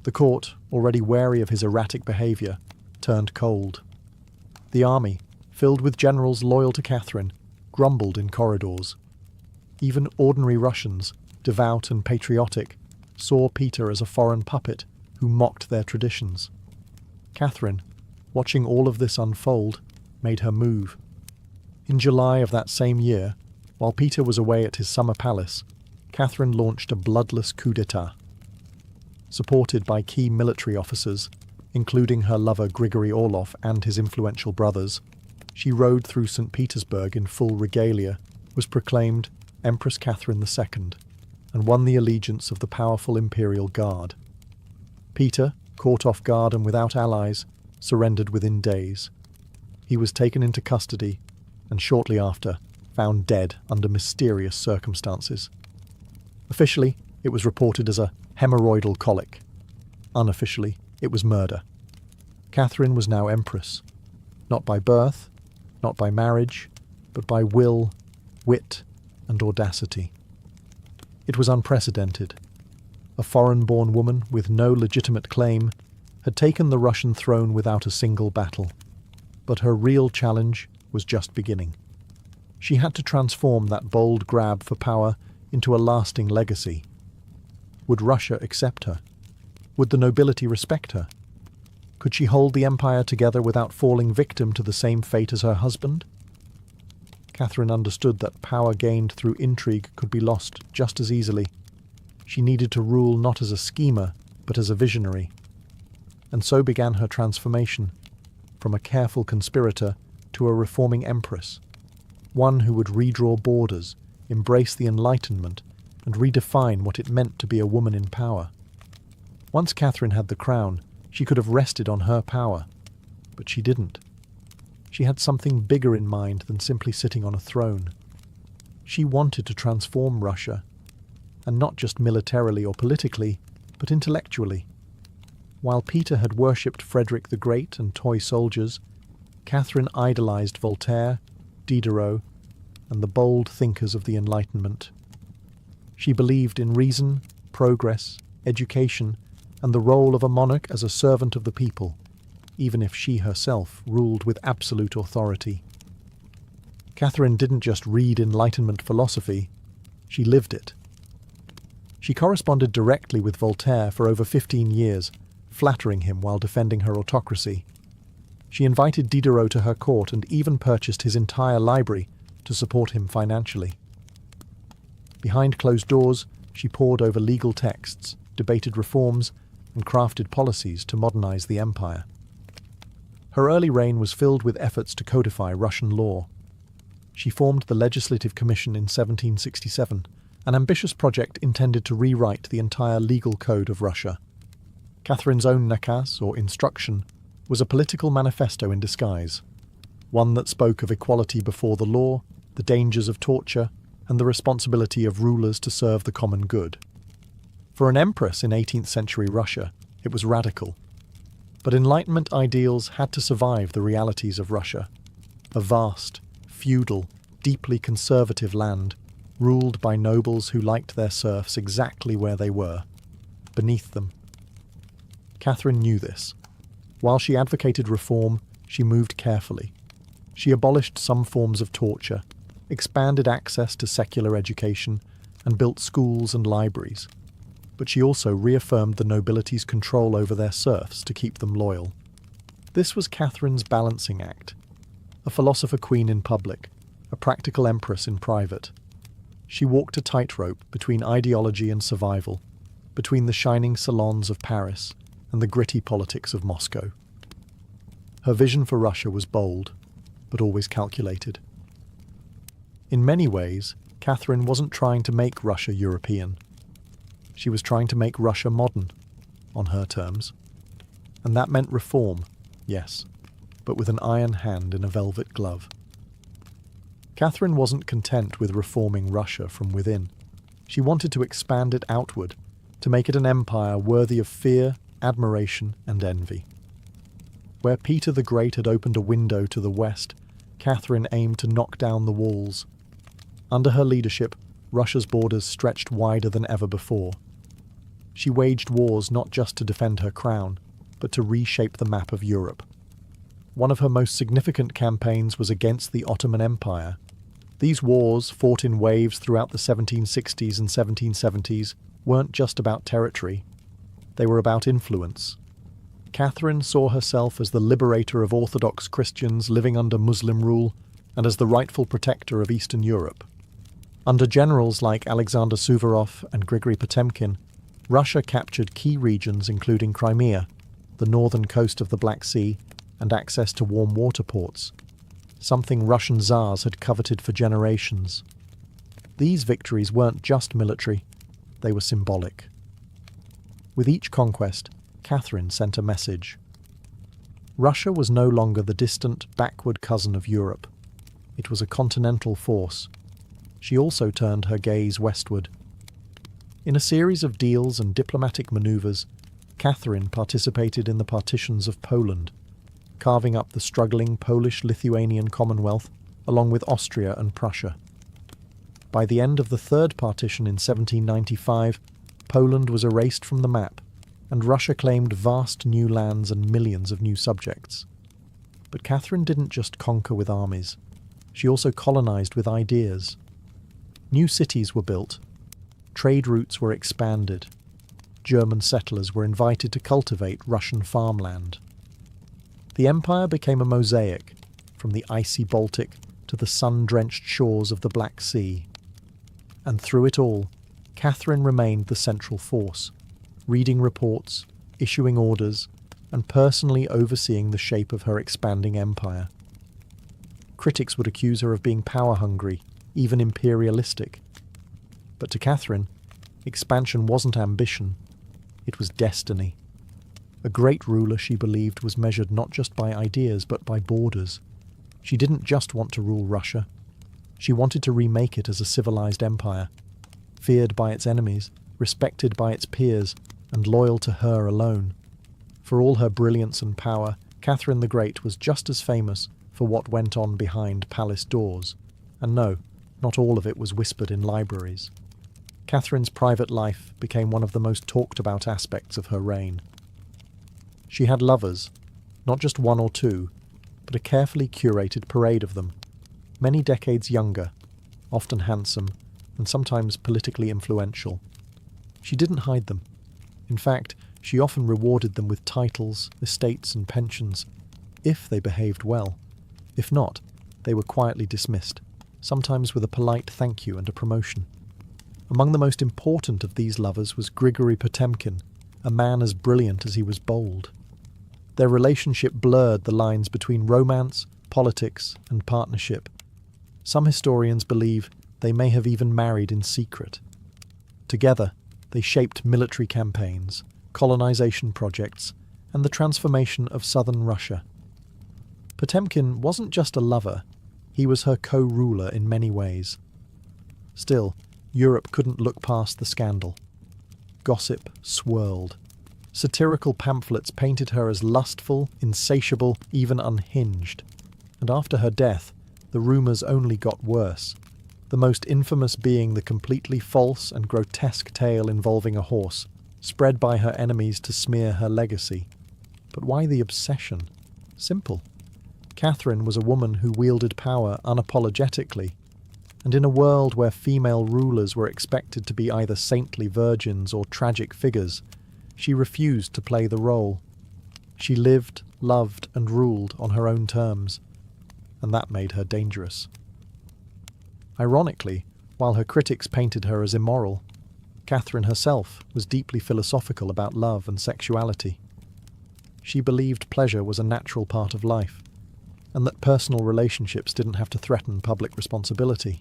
The court, already wary of his erratic behaviour, turned cold. The army, filled with generals loyal to Catherine, grumbled in corridors. Even ordinary Russians, devout and patriotic, saw Peter as a foreign puppet who mocked their traditions. Catherine, watching all of this unfold, made her move. In July of that same year, while Peter was away at his summer palace, Catherine launched a bloodless coup d'etat. Supported by key military officers, including her lover Grigory Orlov and his influential brothers, she rode through St. Petersburg in full regalia, was proclaimed Empress Catherine II, and won the allegiance of the powerful Imperial Guard. Peter, caught off guard and without allies, surrendered within days. He was taken into custody, and shortly after, found dead under mysterious circumstances. Officially, it was reported as a hemorrhoidal colic. Unofficially, it was murder. Catherine was now empress, not by birth, not by marriage, but by will, wit, and audacity. It was unprecedented. A foreign-born woman with no legitimate claim had taken the Russian throne without a single battle. But her real challenge was just beginning. She had to transform that bold grab for power into a lasting legacy. Would Russia accept her? Would the nobility respect her? Could she hold the empire together without falling victim to the same fate as her husband? Catherine understood that power gained through intrigue could be lost just as easily. She needed to rule not as a schemer, but as a visionary. And so began her transformation, from a careful conspirator to a reforming empress, one who would redraw borders, embrace the Enlightenment, and redefine what it meant to be a woman in power. Once Catherine had the crown, she could have rested on her power, but she didn't. She had something bigger in mind than simply sitting on a throne. She wanted to transform Russia, and not just militarily or politically, but intellectually. While Peter had worshipped Frederick the Great and toy soldiers, Catherine idolized Voltaire, Diderot, and the bold thinkers of the Enlightenment. She believed in reason, progress, education, and the role of a monarch as a servant of the people, even if she herself ruled with absolute authority. Catherine didn't just read Enlightenment philosophy, she lived it. She corresponded directly with Voltaire for over 15 years, flattering him while defending her autocracy. She invited Diderot to her court and even purchased his entire library to support him financially. Behind closed doors, she pored over legal texts, debated reforms, and crafted policies to modernize the empire. Her early reign was filled with efforts to codify Russian law. She formed the Legislative Commission in 1767, an ambitious project intended to rewrite the entire legal code of Russia. Catherine's own nakaz, or instruction, was a political manifesto in disguise, one that spoke of equality before the law, the dangers of torture, and the responsibility of rulers to serve the common good. For an empress in 18th century Russia, it was radical. But Enlightenment ideals had to survive the realities of Russia, a vast, feudal, deeply conservative land, ruled by nobles who liked their serfs exactly where they were, beneath them. Catherine knew this. While she advocated reform, she moved carefully. She abolished some forms of torture, expanded access to secular education, and built schools and libraries. But she also reaffirmed the nobility's control over their serfs to keep them loyal. This was Catherine's balancing act, a philosopher queen in public, a practical empress in private. She walked a tightrope between ideology and survival, between the shining salons of Paris and the gritty politics of Moscow. Her vision for Russia was bold, but always calculated. In many ways, Catherine wasn't trying to make Russia European. She was trying to make Russia modern, on her terms. And that meant reform, yes, but with an iron hand in a velvet glove. Catherine wasn't content with reforming Russia from within. She wanted to expand it outward, to make it an empire worthy of fear, admiration, and envy. Where Peter the Great had opened a window to the west, Catherine aimed to knock down the walls. Under her leadership, Russia's borders stretched wider than ever before. She waged wars not just to defend her crown, but to reshape the map of Europe. One of her most significant campaigns was against the Ottoman Empire. These wars, fought in waves throughout the 1760s and 1770s, weren't just about territory. They were about influence. Catherine saw herself as the liberator of Orthodox Christians living under Muslim rule and as the rightful protector of Eastern Europe. Under generals like Alexander Suvorov and Grigory Potemkin, Russia captured key regions including Crimea, the northern coast of the Black Sea, and access to warm water ports, something Russian Tsars had coveted for generations. These victories weren't just military, they were symbolic. With each conquest, Catherine sent a message. Russia was no longer the distant, backward cousin of Europe. It was a continental force. She also turned her gaze westward. In a series of deals and diplomatic maneuvers, Catherine participated in the partitions of Poland, carving up the struggling Polish-Lithuanian Commonwealth along with Austria and Prussia. By the end of the Third Partition in 1795, Poland was erased from the map, and Russia claimed vast new lands and millions of new subjects. But Catherine didn't just conquer with armies. She also colonized with ideas. New cities were built. Trade routes were expanded. German settlers were invited to cultivate Russian farmland. The empire became a mosaic, from the icy Baltic to the sun-drenched shores of the Black Sea. And through it all, Catherine remained the central force, reading reports, issuing orders, and personally overseeing the shape of her expanding empire. Critics would accuse her of being power-hungry, even imperialistic. But to Catherine, expansion wasn't ambition, it was destiny. A great ruler, she believed, was measured not just by ideas but by borders. She didn't just want to rule Russia. She wanted to remake it as a civilized empire, feared by its enemies, respected by its peers, and loyal to her alone. For all her brilliance and power, Catherine the Great was just as famous for what went on behind palace doors. And no, not all of it was whispered in libraries. Catherine's private life became one of the most talked about aspects of her reign. She had lovers, not just one or two, but a carefully curated parade of them, many decades younger, often handsome, and sometimes politically influential. She didn't hide them. In fact, she often rewarded them with titles, estates, and pensions, if they behaved well. If not, they were quietly dismissed, sometimes with a polite thank you and a promotion. Among the most important of these lovers was Grigory Potemkin, a man as brilliant as he was bold. Their relationship blurred the lines between romance, politics, and partnership. Some historians believe they may have even married in secret. Together, they shaped military campaigns, colonization projects, and the transformation of southern Russia. Potemkin wasn't just a lover, he was her co-ruler in many ways. Still, Europe couldn't look past the scandal. Gossip swirled. Satirical pamphlets painted her as lustful, insatiable, even unhinged. And after her death, the rumours only got worse, the most infamous being the completely false and grotesque tale involving a horse, spread by her enemies to smear her legacy. But why the obsession? Simple. Catherine was a woman who wielded power unapologetically, and in a world where female rulers were expected to be either saintly virgins or tragic figures, she refused to play the role. She lived, loved, and ruled on her own terms, and that made her dangerous. Ironically, while her critics painted her as immoral, Catherine herself was deeply philosophical about love and sexuality. She believed pleasure was a natural part of life, and that personal relationships didn't have to threaten public responsibility.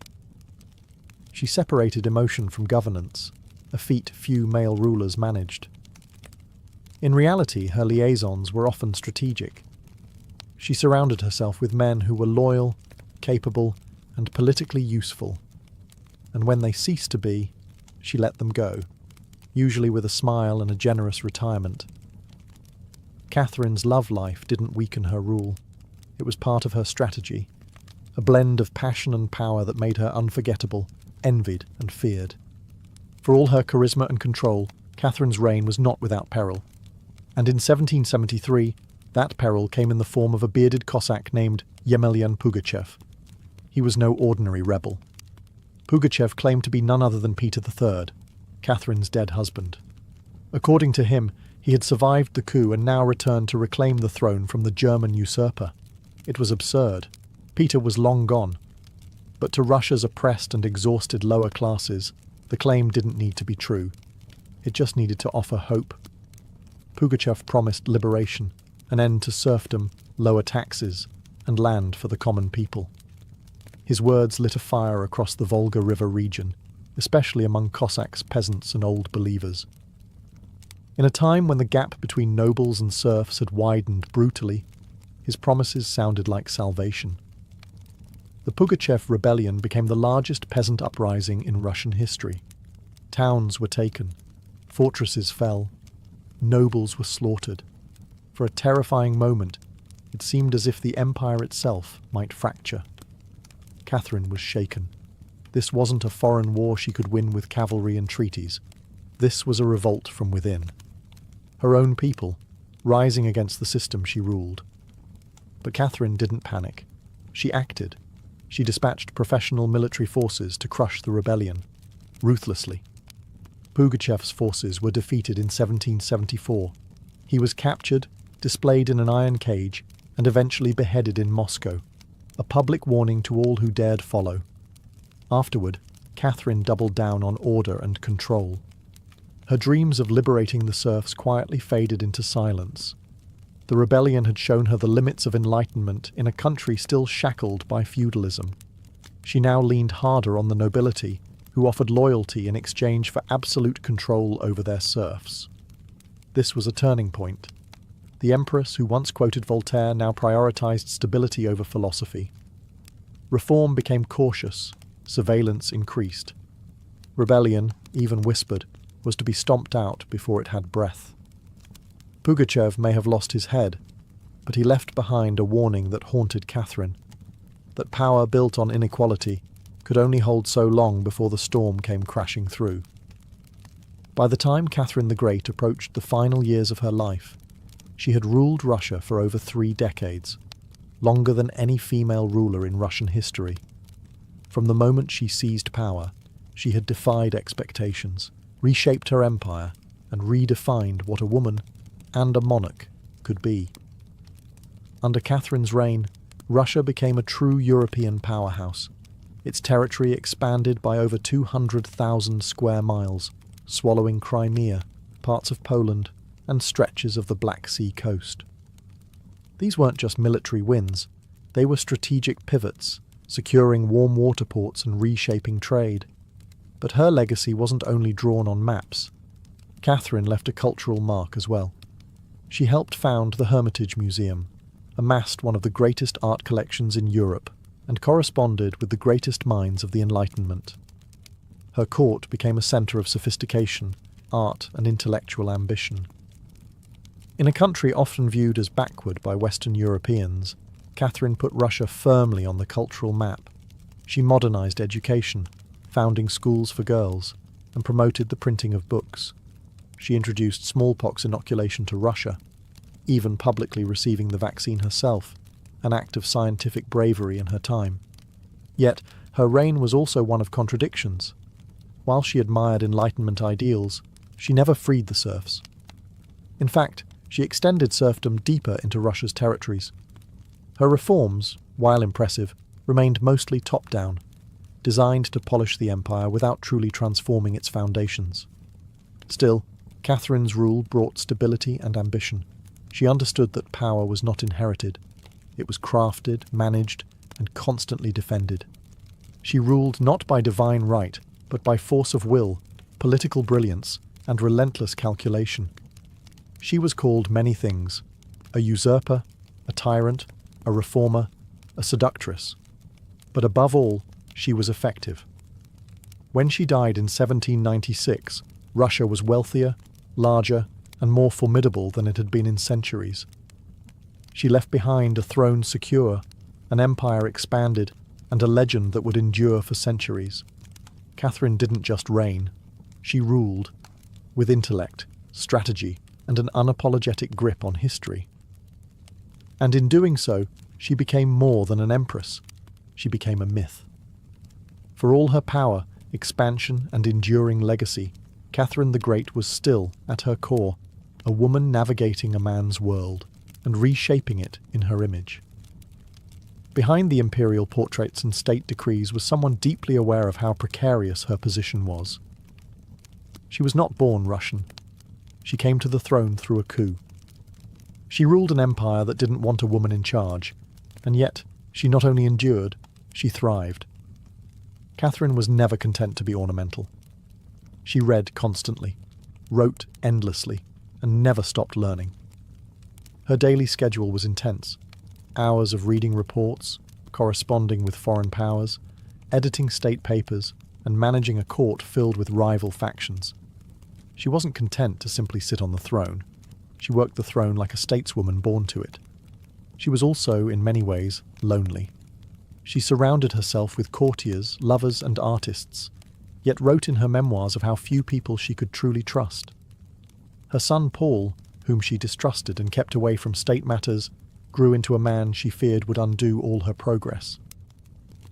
She separated emotion from governance, a feat few male rulers managed. In reality, her liaisons were often strategic. She surrounded herself with men who were loyal, capable, and politically useful. And when they ceased to be, she let them go, usually with a smile and a generous retirement. Catherine's love life didn't weaken her rule. It was part of her strategy, a blend of passion and power that made her unforgettable, envied and feared. For all her charisma and control, Catherine's reign was not without peril. And in 1773, that peril came in the form of a bearded Cossack named Yemelyan Pugachev. He was no ordinary rebel. Pugachev claimed to be none other than Peter III, Catherine's dead husband. According to him, he had survived the coup and now returned to reclaim the throne from the German usurper. It was absurd. Peter was long gone. But to Russia's oppressed and exhausted lower classes, the claim didn't need to be true. It just needed to offer hope. Pugachev promised liberation, an end to serfdom, lower taxes, and land for the common people. His words lit a fire across the Volga River region, especially among Cossacks, peasants, and old believers. In a time when the gap between nobles and serfs had widened brutally, his promises sounded like salvation. The Pugachev rebellion became the largest peasant uprising in Russian history. Towns were taken, fortresses fell, Nobles were slaughtered. For a terrifying moment, it seemed as if the empire itself might fracture. Catherine was shaken. This wasn't a foreign war she could win with cavalry and treaties. This was a revolt from within. Her own people, rising against the system she ruled. But Catherine didn't panic. She acted. She dispatched professional military forces to crush the rebellion, ruthlessly. Pugachev's forces were defeated in 1774. He was captured, displayed in an iron cage, and eventually beheaded in Moscow, a public warning to all who dared follow. Afterward, Catherine doubled down on order and control. Her dreams of liberating the serfs quietly faded into silence. The rebellion had shown her the limits of enlightenment in a country still shackled by feudalism. She now leaned harder on the nobility, who offered loyalty in exchange for absolute control over their serfs. This was a turning point. The empress who once quoted Voltaire now prioritized stability over philosophy. Reform became cautious, surveillance increased. Rebellion, even whispered, was to be stomped out before it had breath. Pugachev may have lost his head, but he left behind a warning that haunted Catherine, that power built on inequality could only hold so long before the storm came crashing through. By the time Catherine the Great approached the final years of her life, she had ruled Russia for over 3 decades, longer than any female ruler in Russian history. From the moment she seized power, she had defied expectations, reshaped her empire, and redefined what a woman and a monarch could be. Under Catherine's reign, Russia became a true European powerhouse. Its territory expanded by over 200,000 square miles, swallowing Crimea, parts of Poland, and stretches of the Black Sea coast. These weren't just military wins, they were strategic pivots, securing warm water ports and reshaping trade. But her legacy wasn't only drawn on maps. Catherine left a cultural mark as well. She helped found the Hermitage Museum, amassed one of the greatest art collections in Europe, and corresponded with the greatest minds of the Enlightenment. Her court became a centre of sophistication, art, and intellectual ambition. In a country often viewed as backward by Western Europeans, Catherine put Russia firmly on the cultural map. She modernised education, founding schools for girls, and promoted the printing of books. She introduced smallpox inoculation to Russia, even publicly receiving the vaccine herself, an act of scientific bravery in her time. Yet, her reign was also one of contradictions. While she admired Enlightenment ideals, she never freed the serfs. In fact, she extended serfdom deeper into Russia's territories. Her reforms, while impressive, remained mostly top-down, designed to polish the empire without truly transforming its foundations. Still, Catherine's rule brought stability and ambition. She understood that power was not inherited. It was crafted, managed, and constantly defended. She ruled not by divine right, but by force of will, political brilliance, and relentless calculation. She was called many things: a usurper, a tyrant, a reformer, a seductress. But above all, she was effective. When she died in 1796, Russia was wealthier, larger, and more formidable than it had been in centuries. She left behind a throne secure, an empire expanded, and a legend that would endure for centuries. Catherine didn't just reign, she ruled, with intellect, strategy, and an unapologetic grip on history. And in doing so, she became more than an empress. She became a myth. For all her power, expansion, and enduring legacy, Catherine the Great was still, at her core, a woman navigating a man's world and reshaping it in her image. Behind the imperial portraits and state decrees was someone deeply aware of how precarious her position was. She was not born Russian. She came to the throne through a coup. She ruled an empire that didn't want a woman in charge, and yet she not only endured, she thrived. Catherine was never content to be ornamental. She read constantly, wrote endlessly, and never stopped learning. Her daily schedule was intense. Hours of reading reports, corresponding with foreign powers, editing state papers, and managing a court filled with rival factions. She wasn't content to simply sit on the throne. She worked the throne like a stateswoman born to it. She was also, in many ways, lonely. She surrounded herself with courtiers, lovers, and artists, yet wrote in her memoirs of how few people she could truly trust. Her son Paul, whom she distrusted and kept away from state matters, grew into a man she feared would undo all her progress.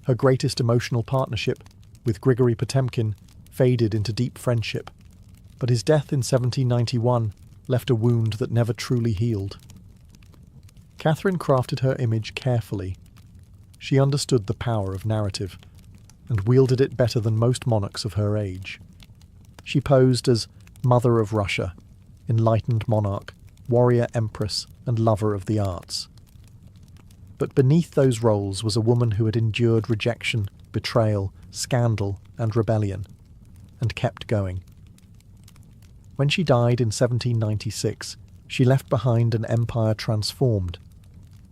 Her greatest emotional partnership, with Grigory Potemkin, faded into deep friendship, but his death in 1791 left a wound that never truly healed. Catherine crafted her image carefully. She understood the power of narrative, and wielded it better than most monarchs of her age. She posed as Mother of Russia, enlightened monarch, warrior empress, and lover of the arts. But beneath those roles was a woman who had endured rejection, betrayal, scandal, and rebellion, and kept going. When she died in 1796, she left behind an empire transformed,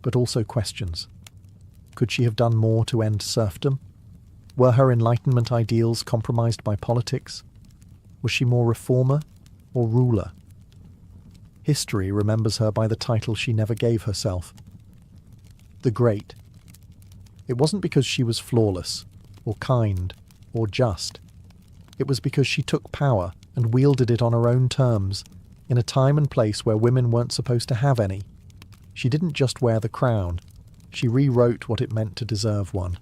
but also questions. Could she have done more to end serfdom? Were her Enlightenment ideals compromised by politics? Was she more reformer or ruler? History remembers her by the title she never gave herself, the Great. It wasn't because she was flawless, or kind, or just. It was because she took power and wielded it on her own terms, in a time and place where women weren't supposed to have any. She didn't just wear the crown, she rewrote what it meant to deserve one.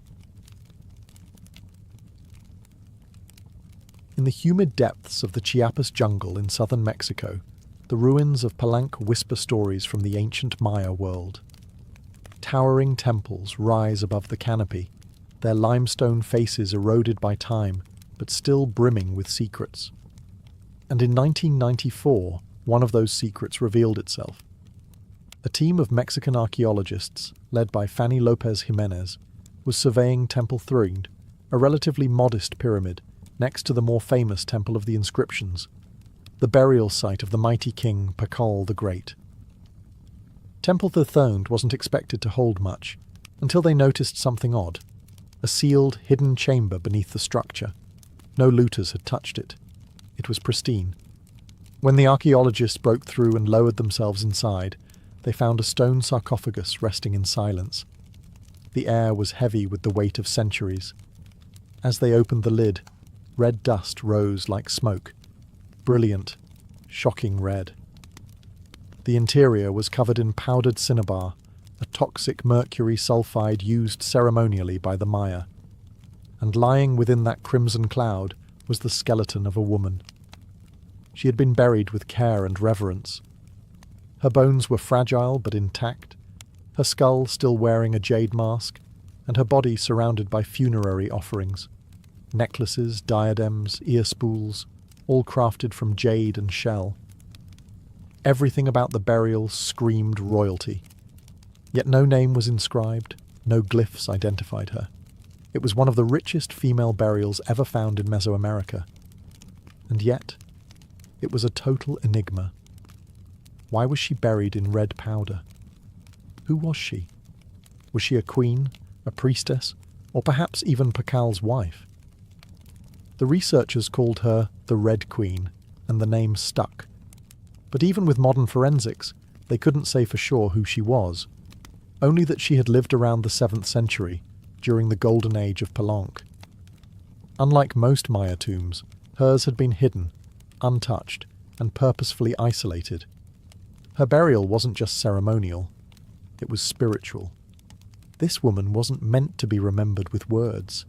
In the humid depths of the Chiapas jungle in southern Mexico, the ruins of Palenque whisper stories from the ancient Maya world. Towering temples rise above the canopy, their limestone faces eroded by time, but still brimming with secrets. And in 1994, one of those secrets revealed itself. A team of Mexican archaeologists, led by Fanny Lopez Jimenez, was surveying Temple Three, a relatively modest pyramid, next to the more famous Temple of the Inscriptions, the burial site of the mighty king Pakal the Great. Temple III wasn't expected to hold much, until they noticed something odd, a sealed, hidden chamber beneath the structure. No looters had touched it. It was pristine. When the archaeologists broke through and lowered themselves inside, they found a stone sarcophagus resting in silence. The air was heavy with the weight of centuries. As they opened the lid, red dust rose like smoke. Brilliant, shocking red. The interior was covered in powdered cinnabar, a toxic mercury sulfide used ceremonially by the Maya. And lying within that crimson cloud was the skeleton of a woman. She had been buried with care and reverence. Her bones were fragile but intact, her skull still wearing a jade mask, and her body surrounded by funerary offerings. Necklaces, diadems, ear spools, all crafted from jade and shell. Everything about the burial screamed royalty. Yet no name was inscribed, no glyphs identified her. It was one of the richest female burials ever found in Mesoamerica. And yet, it was a total enigma. Why was she buried in red powder? Who was she? Was she a queen, a priestess, or perhaps even Pakal's wife? The researchers called her the Red Queen, and the name stuck. But even with modern forensics, they couldn't say for sure who she was, only that she had lived around the 7th century, during the golden age of Palenque. Unlike most Maya tombs, hers had been hidden, untouched, and purposefully isolated. Her burial wasn't just ceremonial, it was spiritual. This woman wasn't meant to be remembered with words.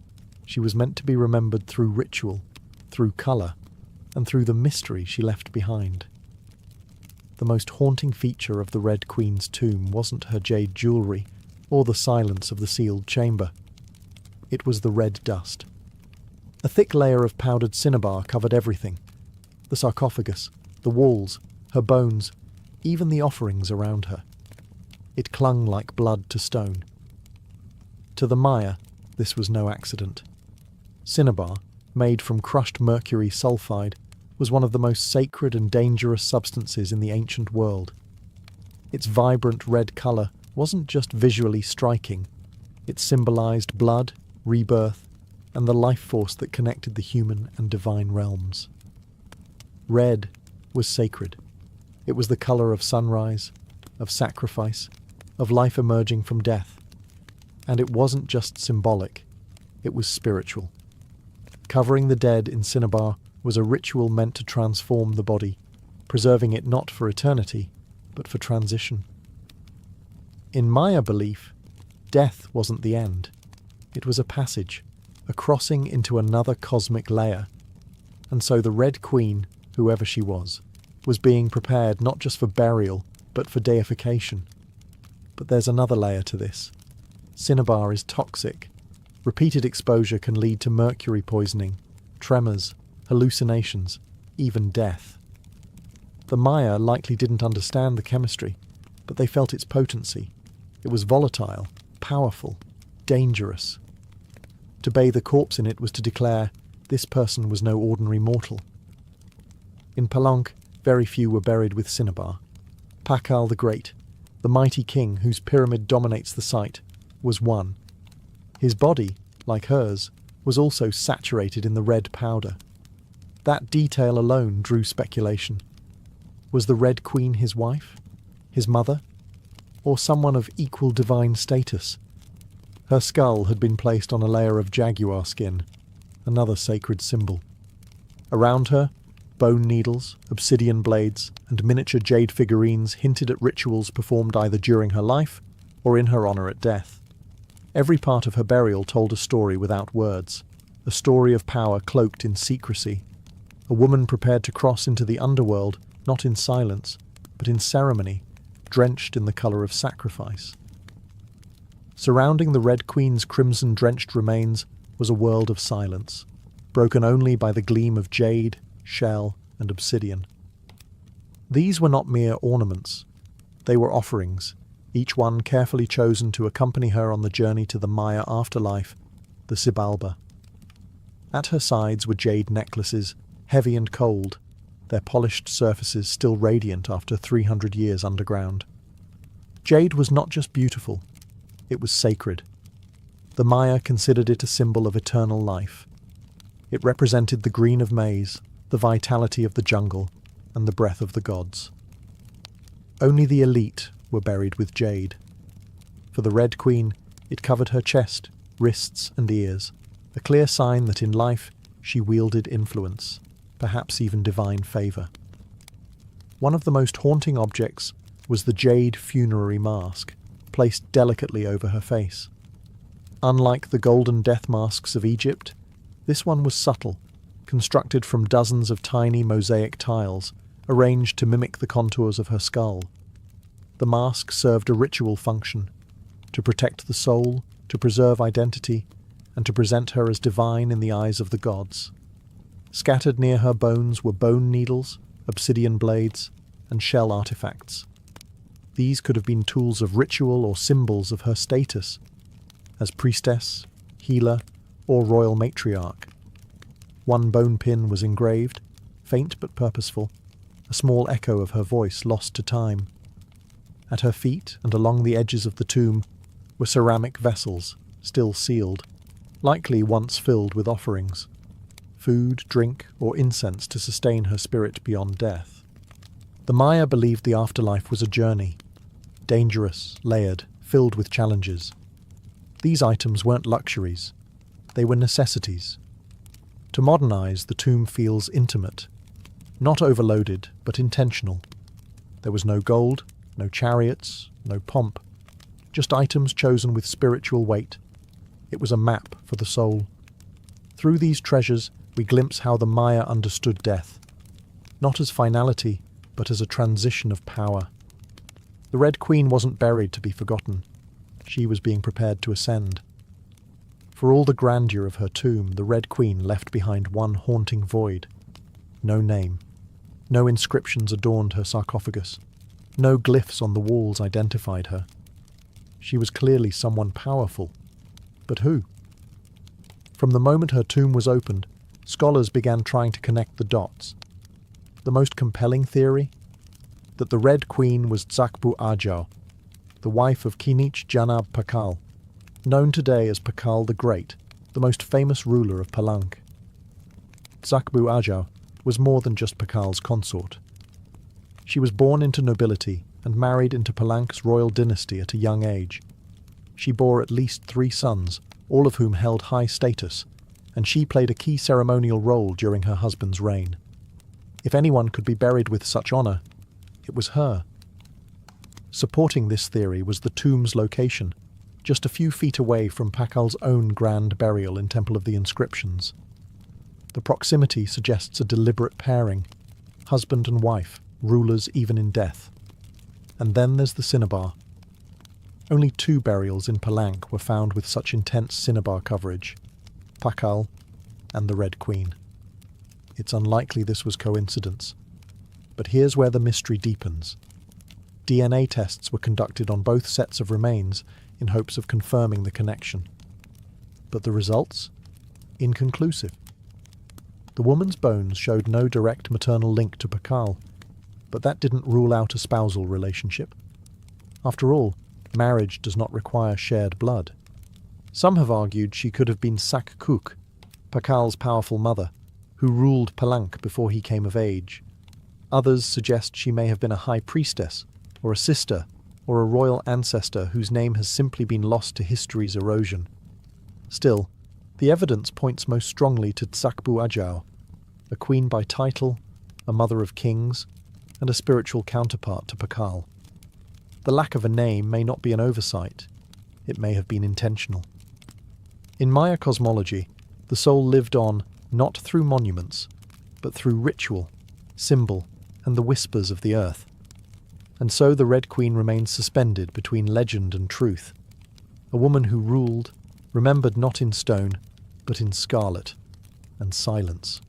She was meant to be remembered through ritual, through colour, and through the mystery she left behind. The most haunting feature of the Red Queen's tomb wasn't her jade jewellery, or the silence of the sealed chamber. It was the red dust. A thick layer of powdered cinnabar covered everything. The sarcophagus, the walls, her bones, even the offerings around her. It clung like blood to stone. To the Maya, this was no accident. Cinnabar, made from crushed mercury sulfide, was one of the most sacred and dangerous substances in the ancient world. Its vibrant red colour wasn't just visually striking, it symbolised blood, rebirth, and the life force that connected the human and divine realms. Red was sacred. It was the color of sunrise, of sacrifice, of life emerging from death. And it wasn't just symbolic, it was spiritual. Covering the dead in cinnabar was a ritual meant to transform the body, preserving it not for eternity, but for transition. In Maya belief, death wasn't the end. It was a passage, a crossing into another cosmic layer. And so the Red Queen, whoever she was being prepared not just for burial, but for deification. But there's another layer to this. Cinnabar is toxic. Repeated exposure can lead to mercury poisoning, tremors, hallucinations, even death. The Maya likely didn't understand the chemistry, but they felt its potency. It was volatile, powerful, dangerous. To bathe a corpse in it was to declare this person was no ordinary mortal. In Palenque, very few were buried with cinnabar. Pakal the Great, the mighty king whose pyramid dominates the site, was one. His body, like hers, was also saturated in the red powder. That detail alone drew speculation. Was the Red Queen his wife? His mother? Or someone of equal divine status? Her skull had been placed on a layer of jaguar skin, another sacred symbol. Around her, bone needles, obsidian blades, and miniature jade figurines hinted at rituals performed either during her life or in her honor at death. Every part of her burial told a story without words, a story of power cloaked in secrecy, a woman prepared to cross into the underworld, not in silence, but in ceremony, drenched in the color of sacrifice. Surrounding the Red Queen's crimson-drenched remains was a world of silence, broken only by the gleam of jade, shell, and obsidian. These were not mere ornaments. They were offerings, each one carefully chosen to accompany her on the journey to the Maya afterlife, the Xibalba. At her sides were jade necklaces, heavy and cold, their polished surfaces still radiant after 300 years underground. Jade was not just beautiful, it was sacred. The Maya considered it a symbol of eternal life. It represented the green of maize, the vitality of the jungle, and the breath of the gods. Only the elite were buried with jade. For the Red Queen, it covered her chest, wrists, and ears, a clear sign that in life she wielded influence, perhaps even divine favour. One of the most haunting objects was the jade funerary mask, placed delicately over her face. Unlike the golden death masks of Egypt, this one was subtle, constructed from dozens of tiny mosaic tiles, arranged to mimic the contours of her skull. The mask served a ritual function, to protect the soul, to preserve identity, and to present her as divine in the eyes of the gods. Scattered near her bones were bone needles, obsidian blades, and shell artifacts. These could have been tools of ritual or symbols of her status, as priestess, healer, or royal matriarch. One bone pin was engraved, faint but purposeful, a small echo of her voice lost to time. At her feet and along the edges of the tomb were ceramic vessels, still sealed, likely once filled with offerings, food, drink, or incense to sustain her spirit beyond death. The Maya believed the afterlife was a journey, dangerous, layered, filled with challenges. These items weren't luxuries, they were necessities. To modernize, the tomb feels intimate, not overloaded, but intentional. There was no gold, no chariots, no pomp, just items chosen with spiritual weight. It was a map for the soul. Through these treasures, we glimpse how the Maya understood death, not as finality, but as a transition of power. The Red Queen wasn't buried to be forgotten. She was being prepared to ascend. For all the grandeur of her tomb, the Red Queen left behind one haunting void. No name. No inscriptions adorned her sarcophagus. No glyphs on the walls identified her. She was clearly someone powerful. But who? From the moment her tomb was opened, scholars began trying to connect the dots. The most compelling theory? That the Red Queen was Zakbu Ajau, the wife of Kinich Janab Pakal, known today as Pakal the Great, the most famous ruler of Palenque. Zakbu Ajau was more than just Pakal's consort. She was born into nobility and married into Palank's royal dynasty at a young age. She bore at least 3 sons, all of whom held high status, and she played a key ceremonial role during her husband's reign. If anyone could be buried with such honour, it was her. Supporting this theory was the tomb's location, just a few feet away from Pakal's own grand burial in Temple of the Inscriptions. The proximity suggests a deliberate pairing, husband and wife, rulers even in death. And then there's the cinnabar. Only 2 burials in Palank were found with such intense cinnabar coverage, Pakal and the Red Queen. It's unlikely this was coincidence. But here's where the mystery deepens. DNA tests were conducted on both sets of remains in hopes of confirming the connection. But the results? Inconclusive. The woman's bones showed no direct maternal link to Pakal, but that didn't rule out a spousal relationship. After all, marriage does not require shared blood. Some have argued she could have been Sakkuk, Pakal's powerful mother, who ruled Palank before he came of age. Others suggest she may have been a high priestess, or a sister, or a royal ancestor whose name has simply been lost to history's erosion. Still, the evidence points most strongly to Tsakbu Ajau, a queen by title, a mother of kings, and a spiritual counterpart to Pakal. The lack of a name may not be an oversight. It may have been intentional. In Maya cosmology, the soul lived on not through monuments, but through ritual, symbol, and the whispers of the earth. And so the Red Queen remains suspended between legend and truth, a woman who ruled, remembered not in stone, but in scarlet and silence.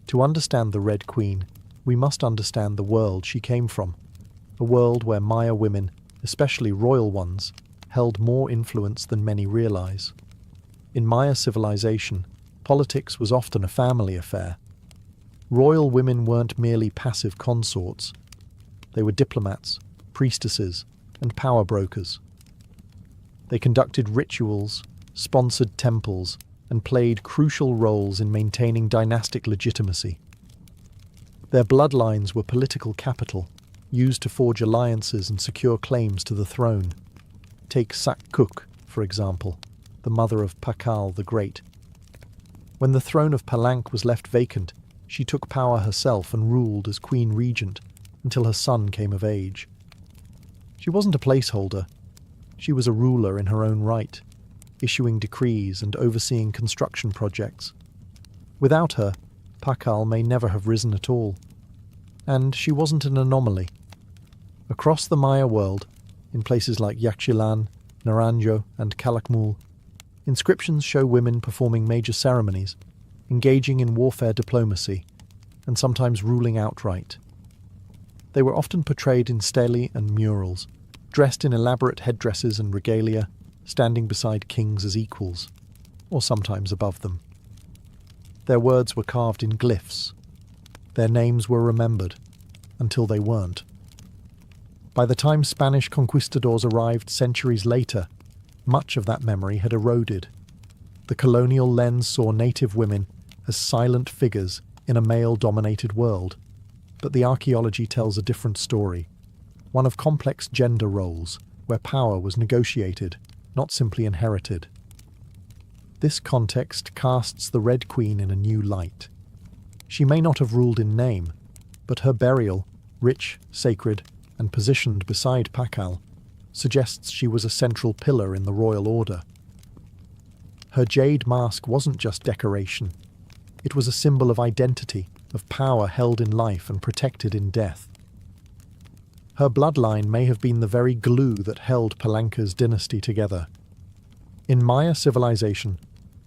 To understand the Red Queen, we must understand the world she came from, a world where Maya women, especially royal ones, held more influence than many realize. In Maya civilization, politics was often a family affair. Royal women weren't merely passive consorts. They were diplomats, priestesses, and power brokers. They conducted rituals, sponsored temples, and played crucial roles in maintaining dynastic legitimacy. Their bloodlines were political capital, used to forge alliances and secure claims to the throne. Take Sakkuk, for example, the mother of Pakal the Great. When the throne of Palank was left vacant, she took power herself and ruled as queen regent until her son came of age. She wasn't a placeholder. She was a ruler in her own right, issuing decrees and overseeing construction projects. Without her, Pakal may never have risen at all. And she wasn't an anomaly. Across the Maya world, in places like Yaxchilan, Naranjo, and Calakmul, inscriptions show women performing major ceremonies, engaging in warfare diplomacy, and sometimes ruling outright. They were often portrayed in stelae and murals, dressed in elaborate headdresses and regalia, standing beside kings as equals, or sometimes above them. Their words were carved in glyphs. Their names were remembered, until they weren't. By the time Spanish conquistadors arrived centuries later, much of that memory had eroded. The colonial lens saw native women as silent figures in a male-dominated world, but the archaeology tells a different story, one of complex gender roles, where power was negotiated, not simply inherited. This context casts the Red Queen in a new light. She may not have ruled in name, but her burial, rich, sacred, and positioned beside Pakal, suggests she was a central pillar in the royal order. Her jade mask wasn't just decoration. It was a symbol of identity, of power held in life and protected in death. Her bloodline may have been the very glue that held Palanka's dynasty together. In Maya civilization,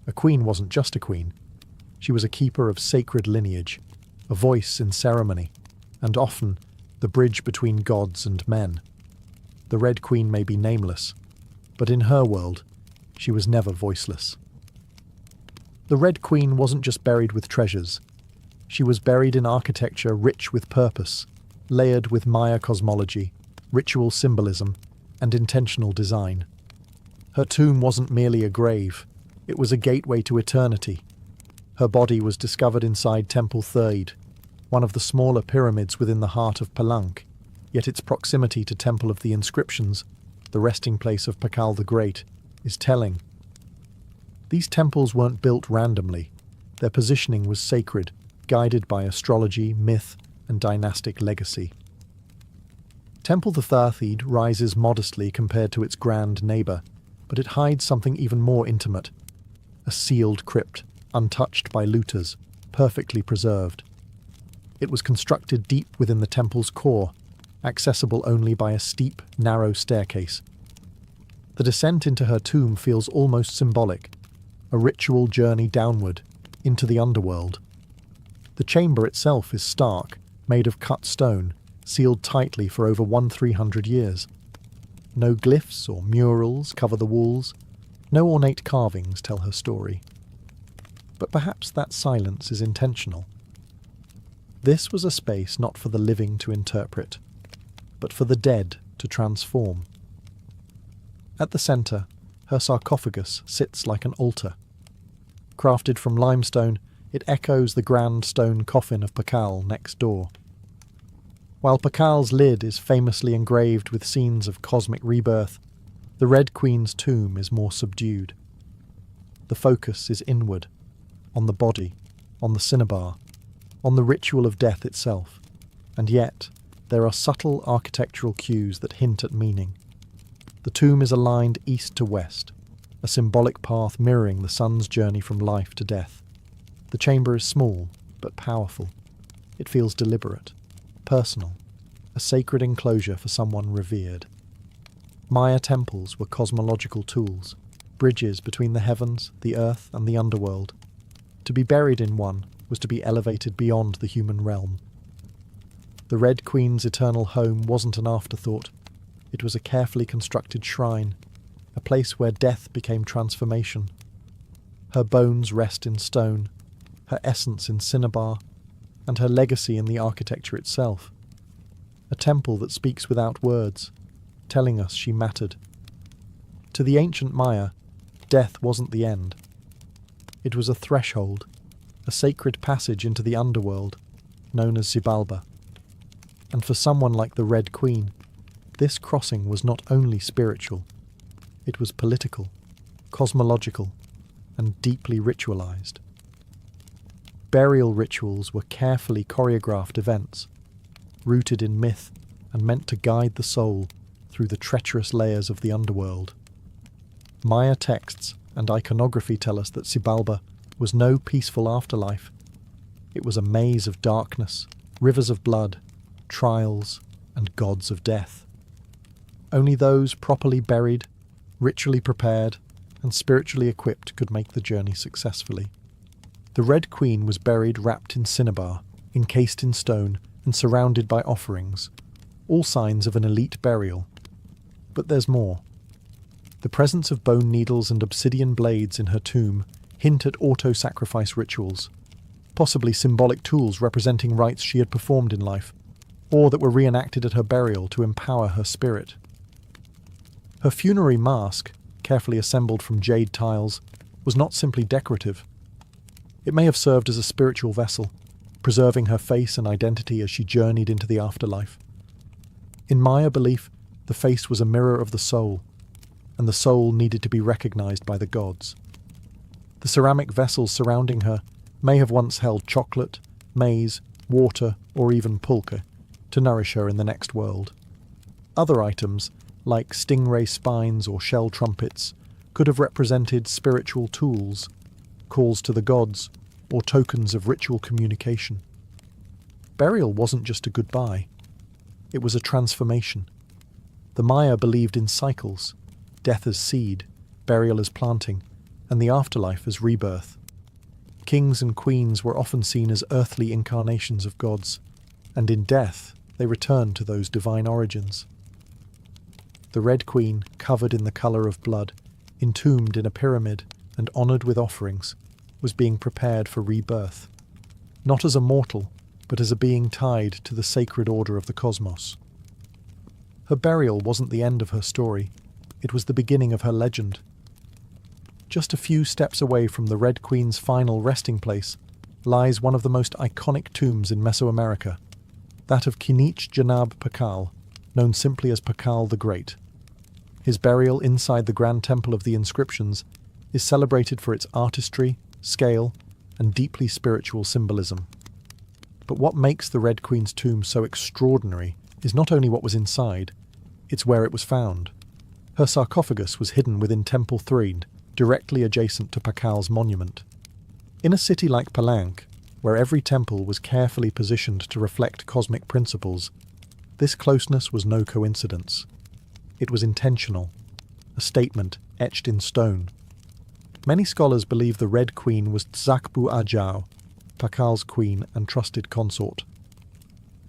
a queen wasn't just a queen. She was a keeper of sacred lineage, a voice in ceremony, and often the bridge between gods and men. The Red Queen may be nameless, but in her world, she was never voiceless. The Red Queen wasn't just buried with treasures. She was buried in architecture rich with purpose, layered with Maya cosmology, ritual symbolism, and intentional design. Her tomb wasn't merely a grave, it was a gateway to eternity. Her body was discovered inside Temple Third, one of the smaller pyramids within the heart of Palenque, yet its proximity to Temple of the Inscriptions, the resting place of Pakal the Great, is telling. These temples weren't built randomly. Their positioning was sacred, guided by astrology, myth, and dynastic legacy. Temple the Thirthiid rises modestly compared to its grand neighbour, but it hides something even more intimate. A sealed crypt, untouched by looters, perfectly preserved. It was constructed deep within the temple's core, accessible only by a steep, narrow staircase. The descent into her tomb feels almost symbolic, a ritual journey downward, into the underworld. The chamber itself is stark, made of cut stone, sealed tightly for over 1,300 years. No glyphs or murals cover the walls, no ornate carvings tell her story. But perhaps that silence is intentional. This was a space not for the living to interpret, but for the dead to transform. At the centre, her sarcophagus sits like an altar. Crafted from limestone, it echoes the grand stone coffin of Pakal next door. While Pakal's lid is famously engraved with scenes of cosmic rebirth, the Red Queen's tomb is more subdued. The focus is inward, on the body, on the cinnabar, on the ritual of death itself, and yet there are subtle architectural cues that hint at meaning. The tomb is aligned east to west, a symbolic path mirroring the sun's journey from life to death. The chamber is small, but powerful. It feels deliberate, personal, a sacred enclosure for someone revered. Maya temples were cosmological tools, bridges between the heavens, the earth, and the underworld. To be buried in one was to be elevated beyond the human realm. The Red Queen's eternal home wasn't an afterthought. It was a carefully constructed shrine, a place where death became transformation. Her bones rest in stone, her essence in cinnabar, and her legacy in the architecture itself. A temple that speaks without words, telling us she mattered. To the ancient Maya, death wasn't the end. It was a threshold, a sacred passage into the underworld, known as Xibalba. And for someone like the Red Queen, this crossing was not only spiritual, it was political, cosmological, and deeply ritualized. Burial rituals were carefully choreographed events, rooted in myth and meant to guide the soul through the treacherous layers of the underworld. Maya texts and iconography tell us that Xibalba was no peaceful afterlife. It was a maze of darkness, rivers of blood, trials, and gods of death. Only those properly buried, ritually prepared, and spiritually equipped could make the journey successfully. The Red Queen was buried wrapped in cinnabar, encased in stone, and surrounded by offerings, all signs of an elite burial. But there's more. The presence of bone needles and obsidian blades in her tomb hint at auto-sacrifice rituals, possibly symbolic tools representing rites she had performed in life, or that were reenacted at her burial to empower her spirit. Her funerary mask, carefully assembled from jade tiles, was not simply decorative. It may have served as a spiritual vessel, preserving her face and identity as she journeyed into the afterlife. In Maya belief, the face was a mirror of the soul, and the soul needed to be recognized by the gods. The ceramic vessels surrounding her may have once held chocolate, maize, water, or even pulque, to nourish her in the next world. Other items, like stingray spines or shell trumpets, could have represented spiritual tools, calls to the gods, or tokens of ritual communication. Burial wasn't just a goodbye. It was a transformation. The Maya believed in cycles, death as seed, burial as planting, and the afterlife as rebirth. Kings and queens were often seen as earthly incarnations of gods, and in death they returned to those divine origins. The Red Queen, covered in the colour of blood, entombed in a pyramid and honoured with offerings, was being prepared for rebirth, not as a mortal, but as a being tied to the sacred order of the cosmos. Her burial wasn't the end of her story, it was the beginning of her legend. Just a few steps away from the Red Queen's final resting place, lies one of the most iconic tombs in Mesoamerica, that of Kinich Janab Pakal, known simply as Pakal the Great. His burial inside the Grand Temple of the Inscriptions is celebrated for its artistry, scale, and deeply spiritual symbolism. But what makes the Red Queen's tomb so extraordinary is not only what was inside, it's where it was found. Her sarcophagus was hidden within Temple 3, directly adjacent to Pakal's monument. In a city like Palenque, where every temple was carefully positioned to reflect cosmic principles, this closeness was no coincidence. It was intentional, a statement etched in stone. Many scholars believe the Red Queen was Tzakbu Ajao, Pakal's queen and trusted consort.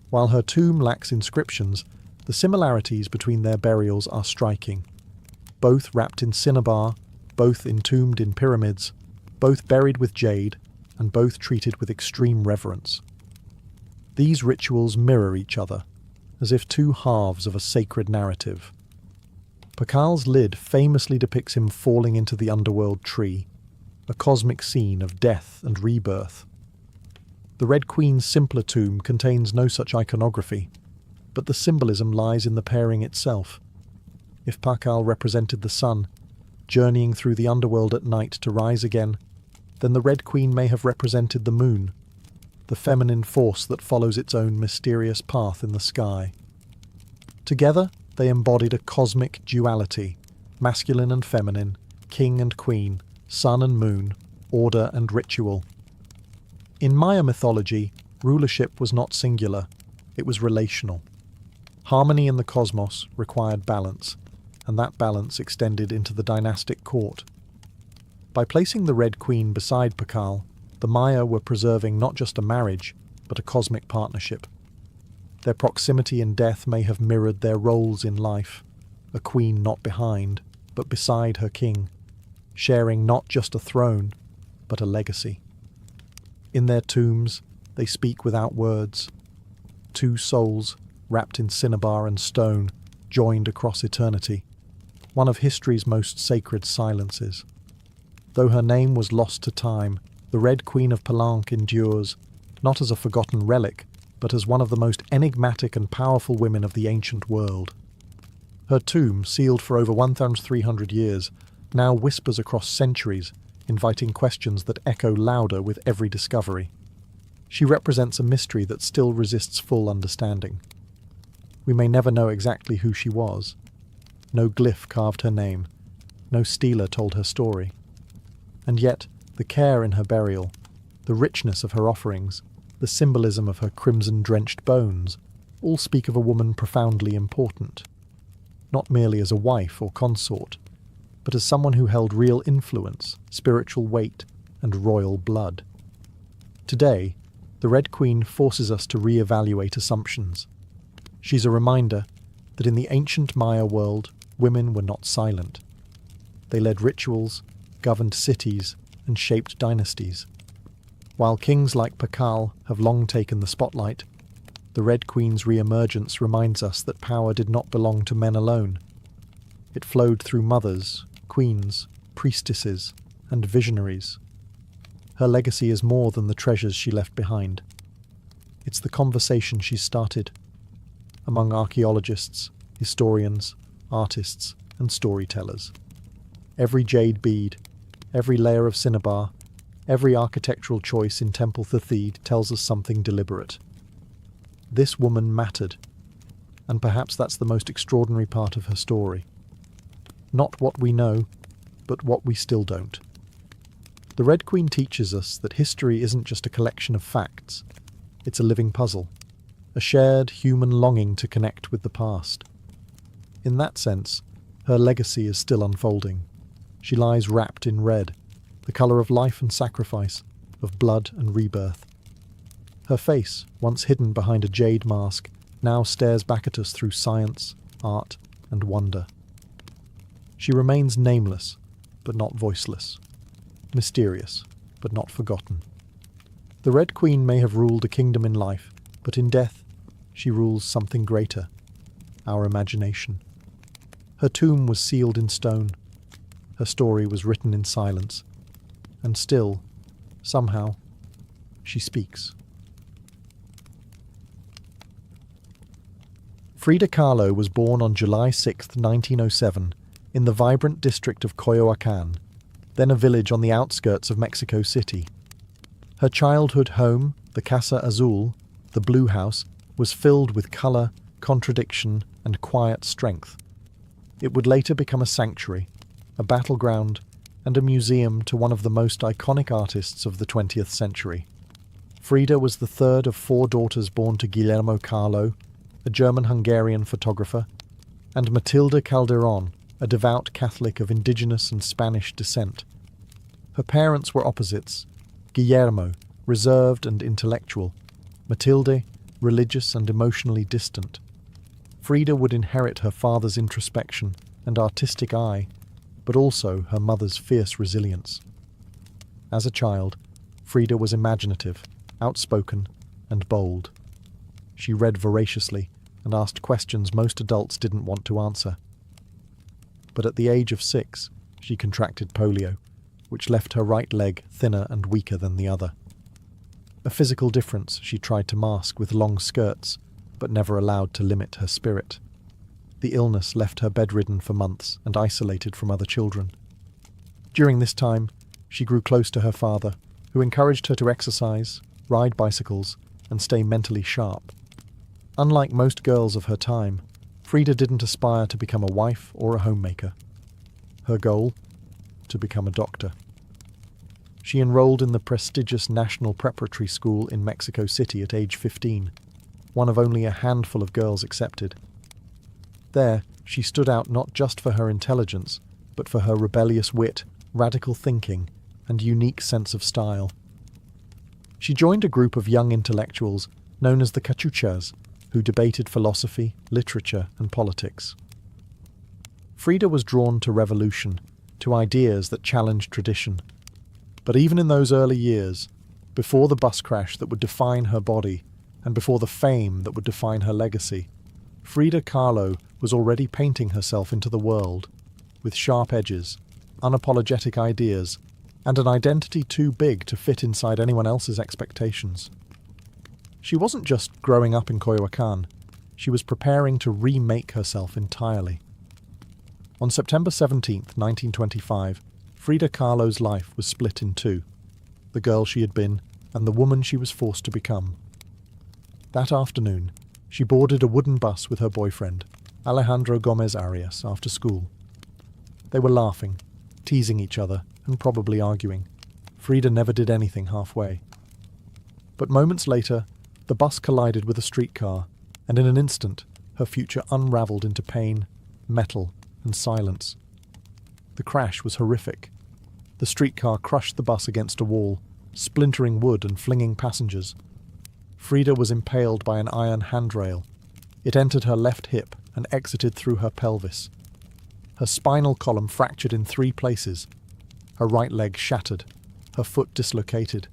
While her tomb lacks inscriptions, the similarities between their burials are striking. Both wrapped in cinnabar, both entombed in pyramids, both buried with jade, and both treated with extreme reverence. These rituals mirror each other, as if two halves of a sacred narrative. Pakal's lid famously depicts him falling into the underworld tree, a cosmic scene of death and rebirth. The Red Queen's simpler tomb contains no such iconography, but the symbolism lies in the pairing itself. If Pakal represented the sun, journeying through the underworld at night to rise again, then the Red Queen may have represented the moon, the feminine force that follows its own mysterious path in the sky. Together, they embodied a cosmic duality, masculine and feminine, king and queen, sun and moon, order and ritual. In Maya mythology, rulership was not singular, it was relational. Harmony in the cosmos required balance, and that balance extended into the dynastic court. By placing the Red Queen beside Pakal, the Maya were preserving not just a marriage, but a cosmic partnership. Their proximity in death may have mirrored their roles in life, a queen not behind, but beside her king, sharing not just a throne, but a legacy. In their tombs, they speak without words. Two souls, wrapped in cinnabar and stone, joined across eternity, one of history's most sacred silences. Though her name was lost to time, the Red Queen of Palenque endures, not as a forgotten relic, but as one of the most enigmatic and powerful women of the ancient world. Her tomb, sealed for over 1,300 years, now whispers across centuries, inviting questions that echo louder with every discovery. She represents a mystery that still resists full understanding. We may never know exactly who she was. No glyph carved her name. No stela told her story. And yet, the care in her burial, the richness of her offerings, the symbolism of her crimson-drenched bones, all speak of a woman profoundly important. Not merely as a wife or consort, but as someone who held real influence, spiritual weight, and royal blood. Today, the Red Queen forces us to re-evaluate assumptions. She's a reminder that in the ancient Maya world, women were not silent. They led rituals, governed cities, and shaped dynasties. While kings like Pakal have long taken the spotlight, the Red Queen's re-emergence reminds us that power did not belong to men alone. It flowed through mothers, queens, priestesses, and visionaries. Her legacy is more than the treasures she left behind. It's the conversation she started among archaeologists, historians, artists, and storytellers. Every jade bead, every layer of cinnabar, every architectural choice in Temple Thethid tells us something deliberate. This woman mattered, and perhaps that's the most extraordinary part of her story. Not what we know, but what we still don't. The Red Queen teaches us that history isn't just a collection of facts, it's a living puzzle, a shared human longing to connect with the past. In that sense, her legacy is still unfolding. She lies wrapped in red, the colour of life and sacrifice, of blood and rebirth. Her face, once hidden behind a jade mask, now stares back at us through science, art, and wonder. She remains nameless, but not voiceless. Mysterious, but not forgotten. The Red Queen may have ruled a kingdom in life, but in death, she rules something greater, our imagination. Her tomb was sealed in stone. Her story was written in silence. And still, somehow, she speaks. Frida Kahlo was born on July 6, 1907, in the vibrant district of Coyoacán, then a village on the outskirts of Mexico City. Her childhood home, the Casa Azul, the Blue House, was filled with colour, contradiction, and quiet strength. It would later become a sanctuary, a battleground, and a museum to one of the most iconic artists of the 20th century. Frida was the third of 4 daughters born to Guillermo Kahlo, a German-Hungarian photographer, and Matilde Calderón, a devout Catholic of indigenous and Spanish descent. Her parents were opposites: Guillermo, reserved and intellectual; Matilde, religious and emotionally distant. Frida would inherit her father's introspection and artistic eye, but also her mother's fierce resilience. As a child, Frida was imaginative, outspoken, and bold. She read voraciously and asked questions most adults didn't want to answer. But at the age of 6, she contracted polio, which left her right leg thinner and weaker than the other. A physical difference she tried to mask with long skirts, but never allowed to limit her spirit. The illness left her bedridden for months and isolated from other children. During this time, she grew close to her father, who encouraged her to exercise, ride bicycles, and stay mentally sharp. Unlike most girls of her time, Frida didn't aspire to become a wife or a homemaker. Her goal? To become a doctor. She enrolled in the prestigious National Preparatory School in Mexico City at age 15, one of only a handful of girls accepted. There, she stood out not just for her intelligence, but for her rebellious wit, radical thinking, and unique sense of style. She joined a group of young intellectuals known as the Cachuchas, who debated philosophy, literature, and politics. Frida was drawn to revolution, to ideas that challenged tradition. But even in those early years, before the bus crash that would define her body, and before the fame that would define her legacy, Frida Kahlo was already painting herself into the world, with sharp edges, unapologetic ideas, and an identity too big to fit inside anyone else's expectations. She wasn't just growing up in Coyoacán, she was preparing to remake herself entirely. On September 17, 1925, Frida Kahlo's life was split in two: the girl she had been and the woman she was forced to become. That afternoon, she boarded a wooden bus with her boyfriend, Alejandro Gomez Arias, after school. They were laughing, teasing each other, and probably arguing. Frida never did anything halfway. But moments later, the bus collided with a streetcar, and in an instant, her future unravelled into pain, metal, and silence. The crash was horrific. The streetcar crushed the bus against a wall, splintering wood and flinging passengers. Frida was impaled by an iron handrail. It entered her left hip and exited through her pelvis. Her spinal column fractured in 3 places. Her right leg shattered, her foot dislocated.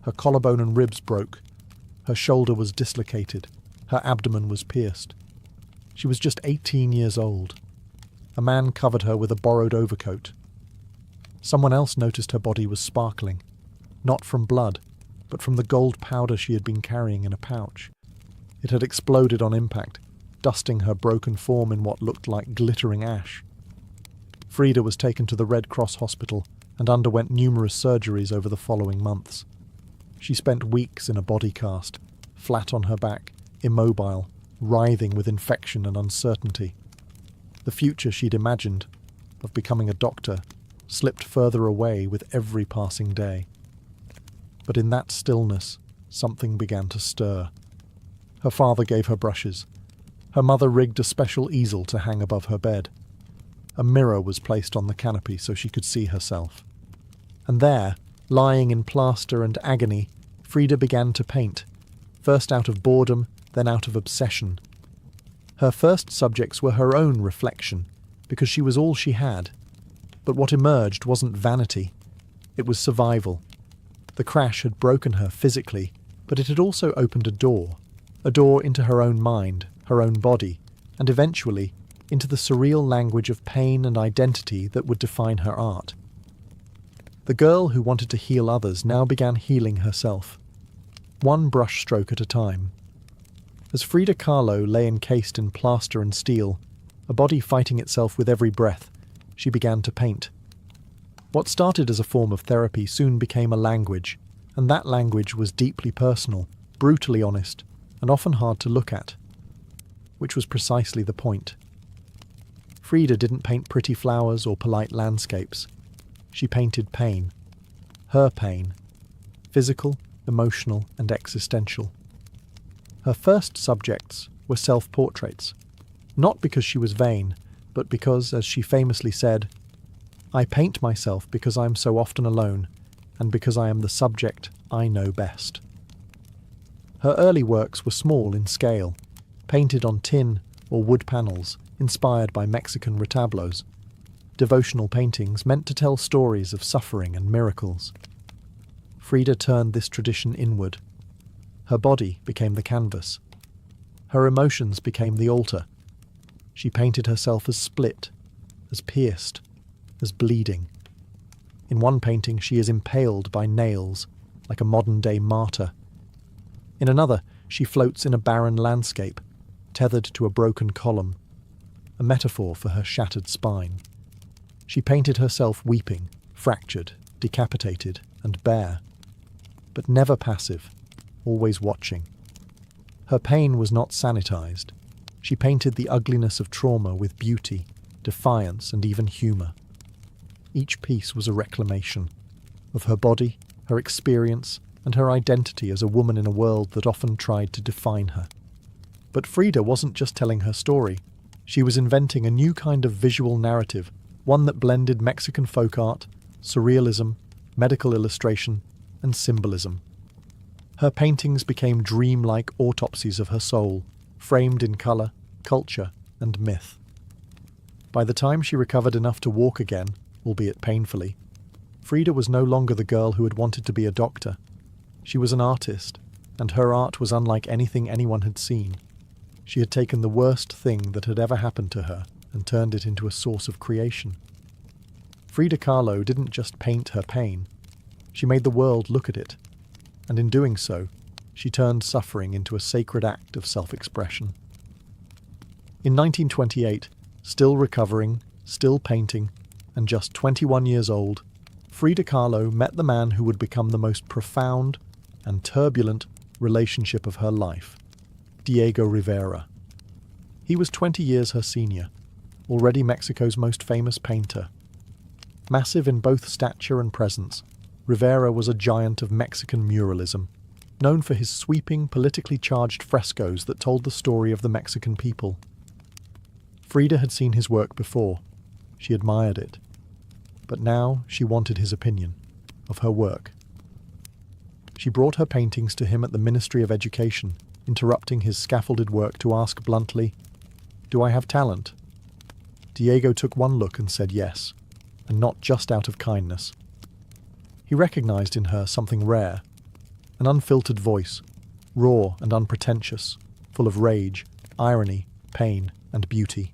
Her collarbone and ribs broke. Her shoulder was dislocated. Her abdomen was pierced. She was just 18 years old. A man covered her with a borrowed overcoat. Someone else noticed her body was sparkling, not from blood, but from the gold powder she had been carrying in a pouch. It had exploded on impact, dusting her broken form in what looked like glittering ash. Frida was taken to the Red Cross hospital and underwent numerous surgeries over the following months. She spent weeks in a body cast, flat on her back, immobile, writhing with infection and uncertainty. The future she'd imagined, of becoming a doctor, slipped further away with every passing day. But in that stillness, something began to stir. Her father gave her brushes. Her mother rigged a special easel to hang above her bed. A mirror was placed on the canopy so she could see herself. And there, lying in plaster and agony, Frida began to paint, first out of boredom, then out of obsession. Her first subjects were her own reflection, because she was all she had. But what emerged wasn't vanity. It was survival. The crash had broken her physically, but it had also opened a door into her own mind, her own body, and eventually into the surreal language of pain and identity that would define her art. The girl who wanted to heal others now began healing herself. one brush stroke at a time. As Frida Kahlo lay encased in plaster and steel, a body fighting itself with every breath, she began to paint. What started as a form of therapy soon became a language, and that language was deeply personal, brutally honest, and often hard to look at. Which was precisely the point. Frida didn't paint pretty flowers or polite landscapes. She painted pain. Her pain. Physical, emotional, and existential. Her first subjects were self-portraits, not because she was vain, but because, as she famously said, "I paint myself because I am so often alone, and because I am the subject I know best." Her early works were small in scale, painted on tin or wood panels, inspired by Mexican retablos, devotional paintings meant to tell stories of suffering and miracles. Frida turned this tradition inward. Her body became the canvas. Her emotions became the altar. She painted herself as split, as pierced, as bleeding. In one painting she is impaled by nails, like a modern-day martyr. In another, she floats in a barren landscape, tethered to a broken column, a metaphor for her shattered spine. She painted herself weeping, fractured, decapitated, and bare, but never passive, always watching. Her pain was not sanitized. She painted the ugliness of trauma with beauty, defiance, and even humor. Each piece was a reclamation of her body, her experience, and her identity as a woman in a world that often tried to define her. But Frida wasn't just telling her story. She was inventing a new kind of visual narrative, one that blended Mexican folk art, surrealism, medical illustration, and symbolism. Her paintings became dreamlike autopsies of her soul, framed in color, culture, and myth. By the time she recovered enough to walk again, albeit painfully, Frida was no longer the girl who had wanted to be a doctor. She was an artist, and her art was unlike anything anyone had seen. She had taken the worst thing that had ever happened to her and turned it into a source of creation. Frida Kahlo didn't just paint her pain. She made the world look at it, and in doing so, she turned suffering into a sacred act of self-expression. In 1928, still recovering, still painting, and just 21 years old, Frida Kahlo met the man who would become the most profound and turbulent relationship of her life, Diego Rivera. He was 20 years her senior, already Mexico's most famous painter. Massive in both stature and presence, Rivera was a giant of Mexican muralism, known for his sweeping, politically charged frescoes that told the story of the Mexican people. Frida had seen his work before. She admired it. But now she wanted his opinion of her work. She brought her paintings to him at the Ministry of Education, interrupting his scaffolded work to ask bluntly, "Do I have talent?" Diego took one look and said yes, and not just out of kindness. He recognized in her something rare, an unfiltered voice, raw and unpretentious, full of rage, irony, pain, and beauty.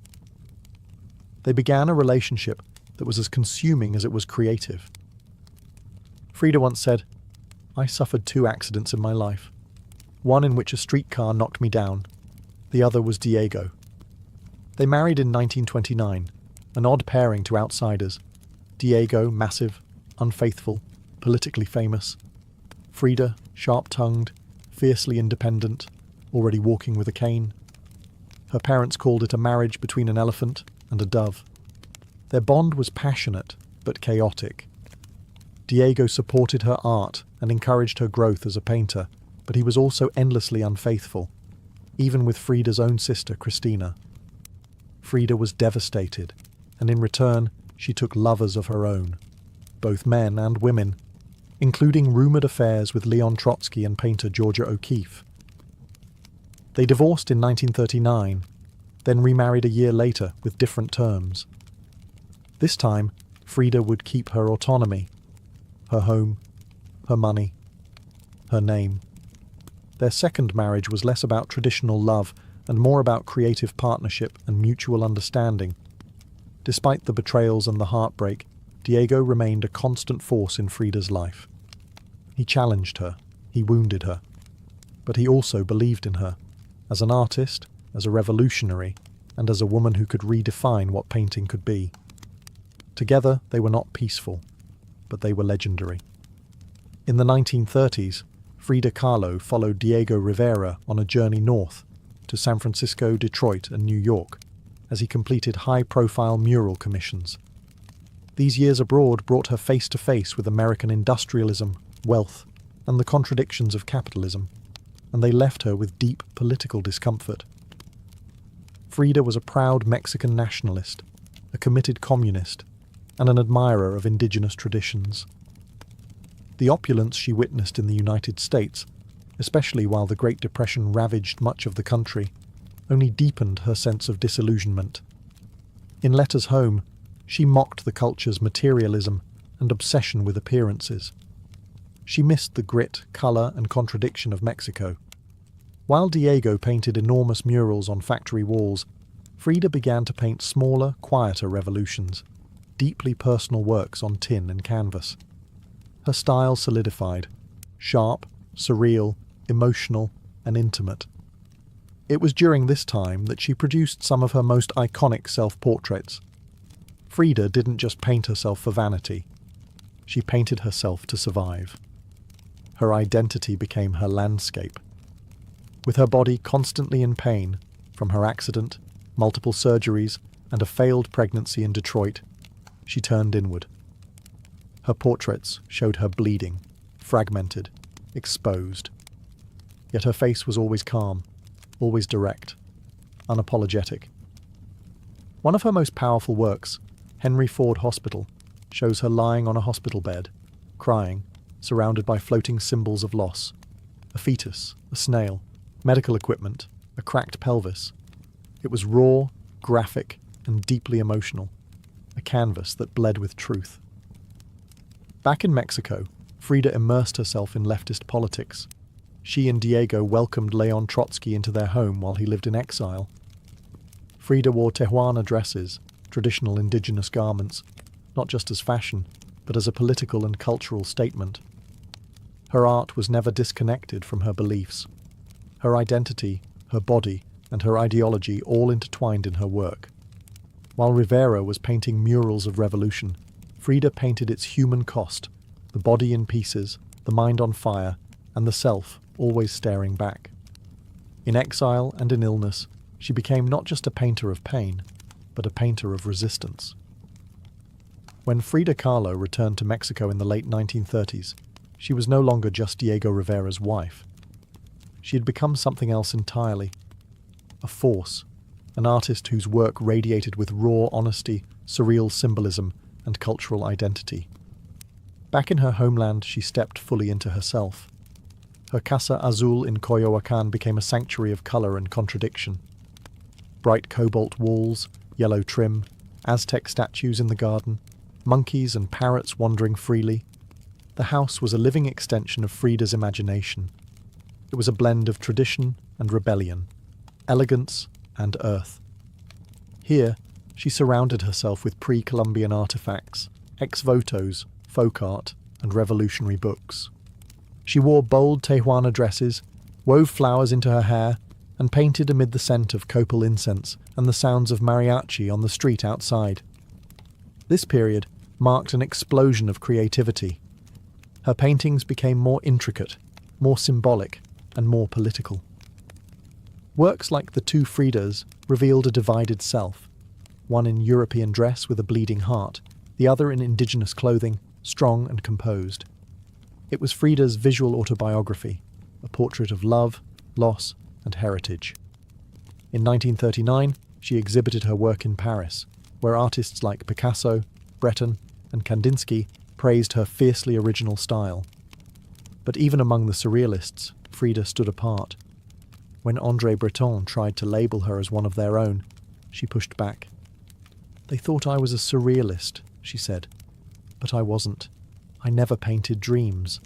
They began a relationship that was as consuming as it was creative. Frida once said, "I suffered 2 accidents in my life, one in which a streetcar knocked me down, the other was Diego." They married in 1929, an odd pairing to outsiders. Diego, massive, unfaithful, politically famous. Frida, sharp-tongued, fiercely independent, already walking with a cane. Her parents called it a marriage between an elephant and a dove. Their bond was passionate, but chaotic. Diego supported her art and encouraged her growth as a painter, but he was also endlessly unfaithful, even with Frida's own sister, Cristina. Frida was devastated, and in return, she took lovers of her own, both men and women, including rumoured affairs with Leon Trotsky and painter Georgia O'Keeffe. They divorced in 1939, then remarried a year later with different terms. This time, Frida would keep her autonomy, her home, her money, her name. Their second marriage was less about traditional love and more about creative partnership and mutual understanding. Despite the betrayals and the heartbreak, Diego remained a constant force in Frida's life. He challenged her, he wounded her, But he also believed in her, as an artist, as a revolutionary, and as a woman who could redefine what painting could be. Together, they were not peaceful, but they were legendary. In the 1930s, Frida Kahlo followed Diego Rivera on a journey north to San Francisco, Detroit, and New York as he completed high-profile mural commissions. These years abroad brought her face to face with American industrialism, wealth, and the contradictions of capitalism, and they left her with deep political discomfort. Frida was a proud Mexican nationalist, a committed communist, and an admirer of indigenous traditions. The opulence she witnessed in the United States, especially while the Great Depression ravaged much of the country, only deepened her sense of disillusionment. In letters home, she mocked the culture's materialism and obsession with appearances. She missed the grit, colour, and contradiction of Mexico. While Diego painted enormous murals on factory walls, Frida began to paint smaller, quieter revolutions, deeply personal works on tin and canvas. Her style solidified, sharp, surreal, emotional, and intimate. It was during this time that she produced some of her most iconic self-portraits. Frida didn't just paint herself for vanity. She painted herself to survive. Her identity became her landscape. With her body constantly in pain, from her accident, multiple surgeries, and a failed pregnancy in Detroit, she turned inward. Her portraits showed her bleeding, fragmented, exposed. Yet her face was always calm, always direct, unapologetic. One of her most powerful works, Henry Ford Hospital, shows her lying on a hospital bed, crying, surrounded by floating symbols of loss. A fetus, a snail, medical equipment, a cracked pelvis. It was raw, graphic, and deeply emotional, a canvas that bled with truth. Back in Mexico, Frida immersed herself in leftist politics. She and Diego welcomed Leon Trotsky into their home while he lived in exile. Frida wore Tijuana dresses, traditional indigenous garments, not just as fashion, but as a political and cultural statement. Her art was never disconnected from her beliefs. Her identity, her body, and her ideology all intertwined in her work. While Rivera was painting murals of revolution, Frida painted its human cost, the body in pieces, the mind on fire, and the self always staring back. In exile and in illness, she became not just a painter of pain, but a painter of resistance. When Frida Kahlo returned to Mexico in the late 1930s, she was no longer just Diego Rivera's wife. She had become something else entirely. A force, an artist whose work radiated with raw honesty, surreal symbolism, and cultural identity. Back in her homeland, she stepped fully into herself. Her Casa Azul in Coyoacán became a sanctuary of colour and contradiction. Bright cobalt walls, yellow trim, Aztec statues in the garden, monkeys and parrots wandering freely. The house was a living extension of Frida's imagination. It was a blend of tradition and rebellion, elegance and earth. Here, she surrounded herself with pre-Columbian artifacts, ex-votos, folk art, and revolutionary books. She wore bold Tijuana dresses, wove flowers into her hair, and painted amid the scent of copal incense and the sounds of mariachi on the street outside. This period marked an explosion of creativity. Her paintings became more intricate, more symbolic, and more political. Works like the two Fridas revealed a divided self, one in European dress with a bleeding heart, the other in indigenous clothing, strong and composed. It was Frida's visual autobiography, a portrait of love, loss, and heritage. In 1939, she exhibited her work in Paris, where artists like Picasso, Breton, and Kandinsky praised her fiercely original style. But even among the surrealists, Frida stood apart. When André Breton tried to label her as one of their own, she pushed back. "They thought I was a surrealist," she said. "But I wasn't. I never painted dreams.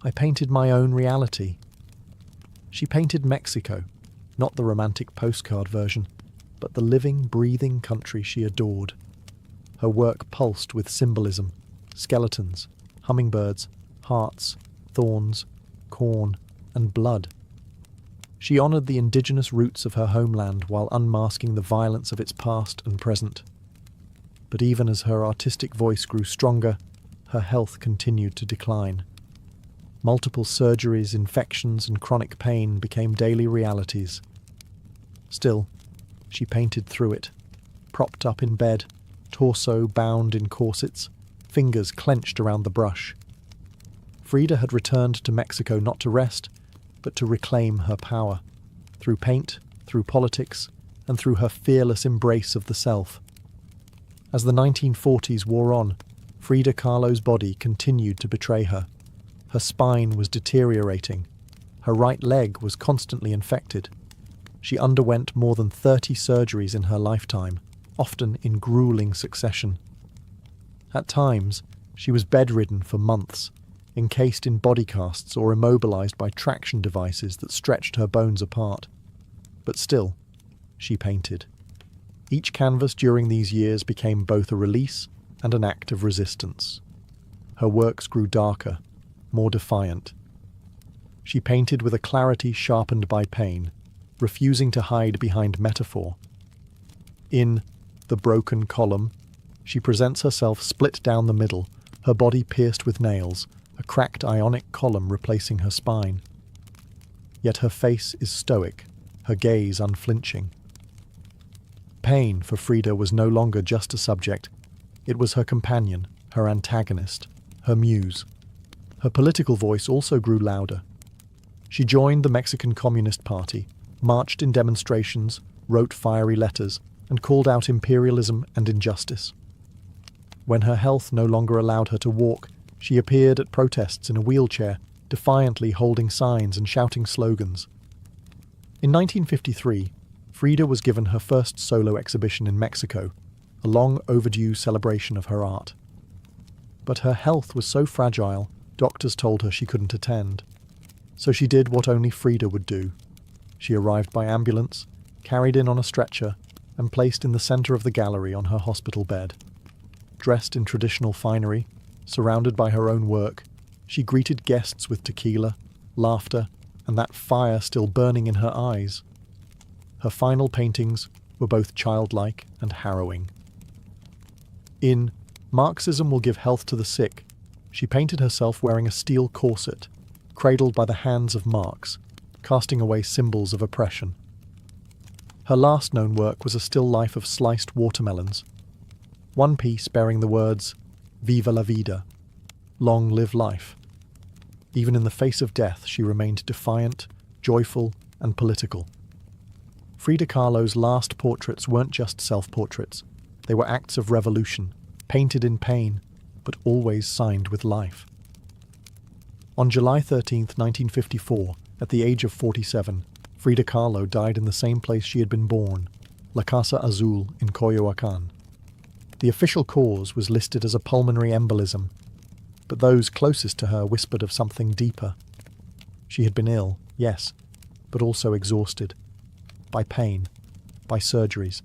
I painted my own reality." She painted Mexico, not the romantic postcard version, but the living, breathing country she adored. Her work pulsed with symbolism, skeletons, hummingbirds, hearts, thorns, corn, and blood. She honored the indigenous roots of her homeland while unmasking the violence of its past and present. But even as her artistic voice grew stronger, her health continued to decline. Multiple surgeries, infections, and chronic pain became daily realities. Still, she painted through it, propped up in bed, torso bound in corsets, fingers clenched around the brush. Frida had returned to Mexico not to rest, but to reclaim her power, through paint, through politics, and through her fearless embrace of the self. As the 1940s wore on, Frida Kahlo's body continued to betray her. Her spine was deteriorating. Her right leg was constantly infected. She underwent more than 30 surgeries in her lifetime, often in grueling succession. At times, she was bedridden for months, encased in body casts or immobilized by traction devices that stretched her bones apart. But still, she painted. Each canvas during these years became both a release and an act of resistance. Her works grew darker, more defiant. She painted with a clarity sharpened by pain, refusing to hide behind metaphor. In The Broken Column, she presents herself split down the middle, her body pierced with nails, a cracked ionic column replacing her spine. Yet her face is stoic, her gaze unflinching. Pain for Frida was no longer just a subject. It was her companion, her antagonist, her muse. Her political voice also grew louder. She joined the Mexican Communist Party, marched in demonstrations, wrote fiery letters, and called out imperialism and injustice. When her health no longer allowed her to walk, she appeared at protests in a wheelchair, defiantly holding signs and shouting slogans. In 1953, Frida was given her first solo exhibition in Mexico, a long overdue celebration of her art. But her health was so fragile, doctors told her she couldn't attend. So she did what only Frida would do. She arrived by ambulance, carried in on a stretcher, and placed in the center of the gallery on her hospital bed. Dressed in traditional finery, surrounded by her own work, she greeted guests with tequila, laughter, and that fire still burning in her eyes. Her final paintings were both childlike and harrowing. In Marxism Will Give Health to the Sick, she painted herself wearing a steel corset, cradled by the hands of Marx, casting away symbols of oppression. Her last known work was a still life of sliced watermelons, one piece bearing the words, "Viva la vida," long live life. Even in the face of death, she remained defiant, joyful, and political. Frida Kahlo's last portraits weren't just self-portraits. They were acts of revolution, painted in pain, but always signed with life. On July 13, 1954, at the age of 47, Frida Kahlo died in the same place she had been born, La Casa Azul in Coyoacán. The official cause was listed as a pulmonary embolism, but those closest to her whispered of something deeper. She had been ill, yes, but also exhausted. By pain, by surgeries,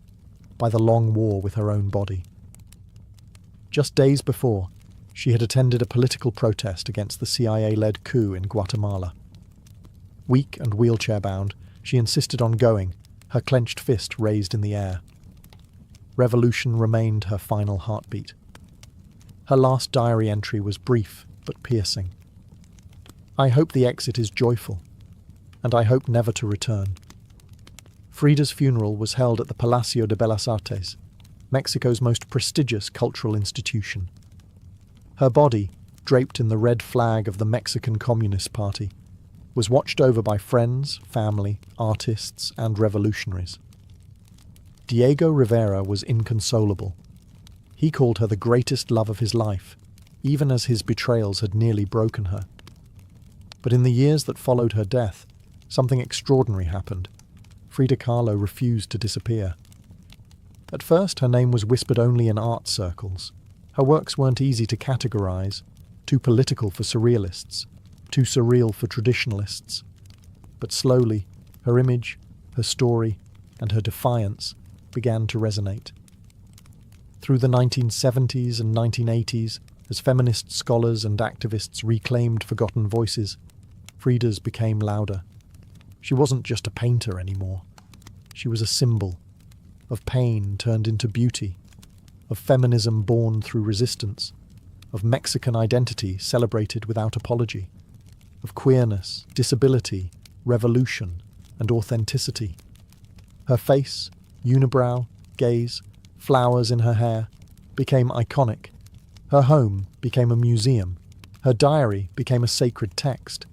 by the long war with her own body. Just days before, she had attended a political protest against the CIA-led coup in Guatemala. Weak and wheelchair-bound, she insisted on going, her clenched fist raised in the air. Revolution remained her final heartbeat. Her last diary entry was brief but piercing. "I hope the exit is joyful, and I hope never to return." Frida's funeral was held at the Palacio de Bellas Artes, Mexico's most prestigious cultural institution. Her body, draped in the red flag of the Mexican Communist Party, was watched over by friends, family, artists, and revolutionaries. Diego Rivera was inconsolable. He called her the greatest love of his life, even as his betrayals had nearly broken her. But in the years that followed her death, something extraordinary happened. Frida Kahlo refused to disappear. At first, her name was whispered only in art circles. Her works weren't easy to categorize, too political for surrealists, too surreal for traditionalists. But slowly, her image, her story, and her defiance began to resonate. Through the 1970s and 1980s, as feminist scholars and activists reclaimed forgotten voices, Frida's became louder. She wasn't just a painter anymore. She was a symbol of pain turned into beauty, of feminism born through resistance, of Mexican identity celebrated without apology, of queerness, disability, revolution, and authenticity. Her face, unibrow, gaze, flowers in her hair, became iconic. Her home became a museum. Her diary became a sacred text.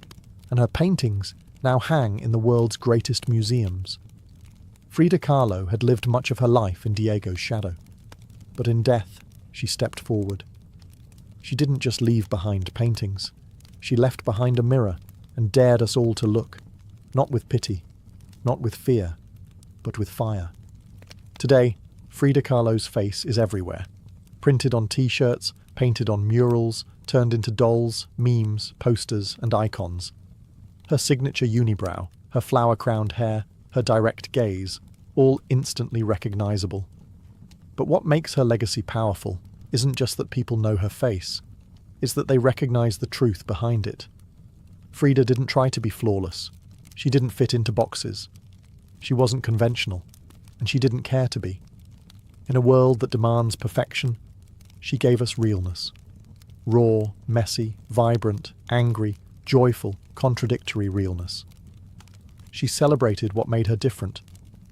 And her paintings now hang in the world's greatest museums. Frida Kahlo had lived much of her life in Diego's shadow. But in death, she stepped forward. She didn't just leave behind paintings. She left behind a mirror and dared us all to look, not with pity, not with fear, but with fire. Today, Frida Kahlo's face is everywhere. Printed on t-shirts, painted on murals, turned into dolls, memes, posters, and icons. Her signature unibrow, her flower-crowned hair, her direct gaze, all instantly recognizable. But what makes her legacy powerful isn't just that people know her face, it's that they recognize the truth behind it. Frida didn't try to be flawless. She didn't fit into boxes. She wasn't conventional, and she didn't care to be. In a world that demands perfection, she gave us realness. Raw, messy, vibrant, angry, joyful, contradictory realness. She celebrated what made her different: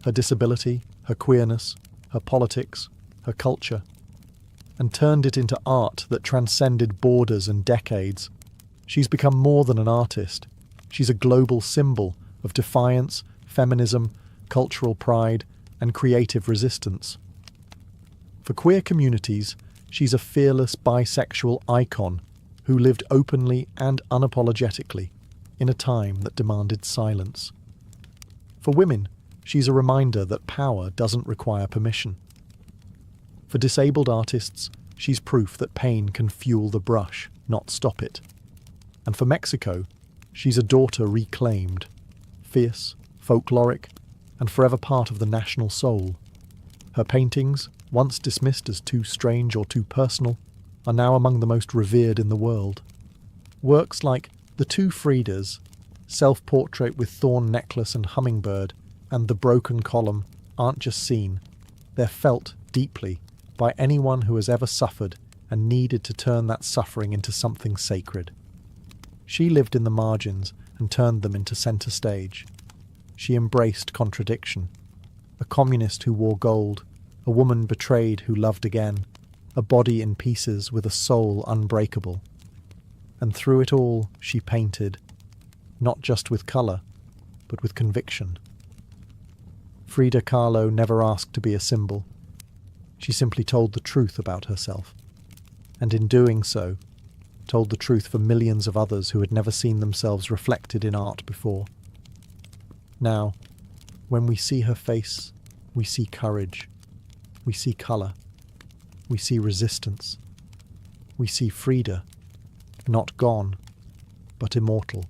her disability, her queerness, her politics, her culture, and turned it into art that transcended borders and decades. She's become more than an artist. She's a global symbol of defiance, feminism, cultural pride, and creative resistance. For queer communities, she's a fearless bisexual icon who lived openly and unapologetically in a time that demanded silence. For women, she's a reminder that power doesn't require permission. For disabled artists, she's proof that pain can fuel the brush, not stop it. And for Mexico, she's a daughter reclaimed, fierce, folkloric, and forever part of the national soul. Her paintings, once dismissed as too strange or too personal, are now among the most revered in the world. Works like The Two Fridas, Self-Portrait with Thorn Necklace and Hummingbird, and The Broken Column aren't just seen, they're felt deeply by anyone who has ever suffered and needed to turn that suffering into something sacred. She lived in the margins and turned them into centre stage. She embraced contradiction. A communist who wore gold, a woman betrayed who loved again, a body in pieces with a soul unbreakable. And through it all, she painted, not just with colour, but with conviction. Frida Kahlo never asked to be a symbol. She simply told the truth about herself, and in doing so, told the truth for millions of others who had never seen themselves reflected in art before. Now, when we see her face, we see courage, we see colour, we see resistance, we see Frida, not gone, but immortal.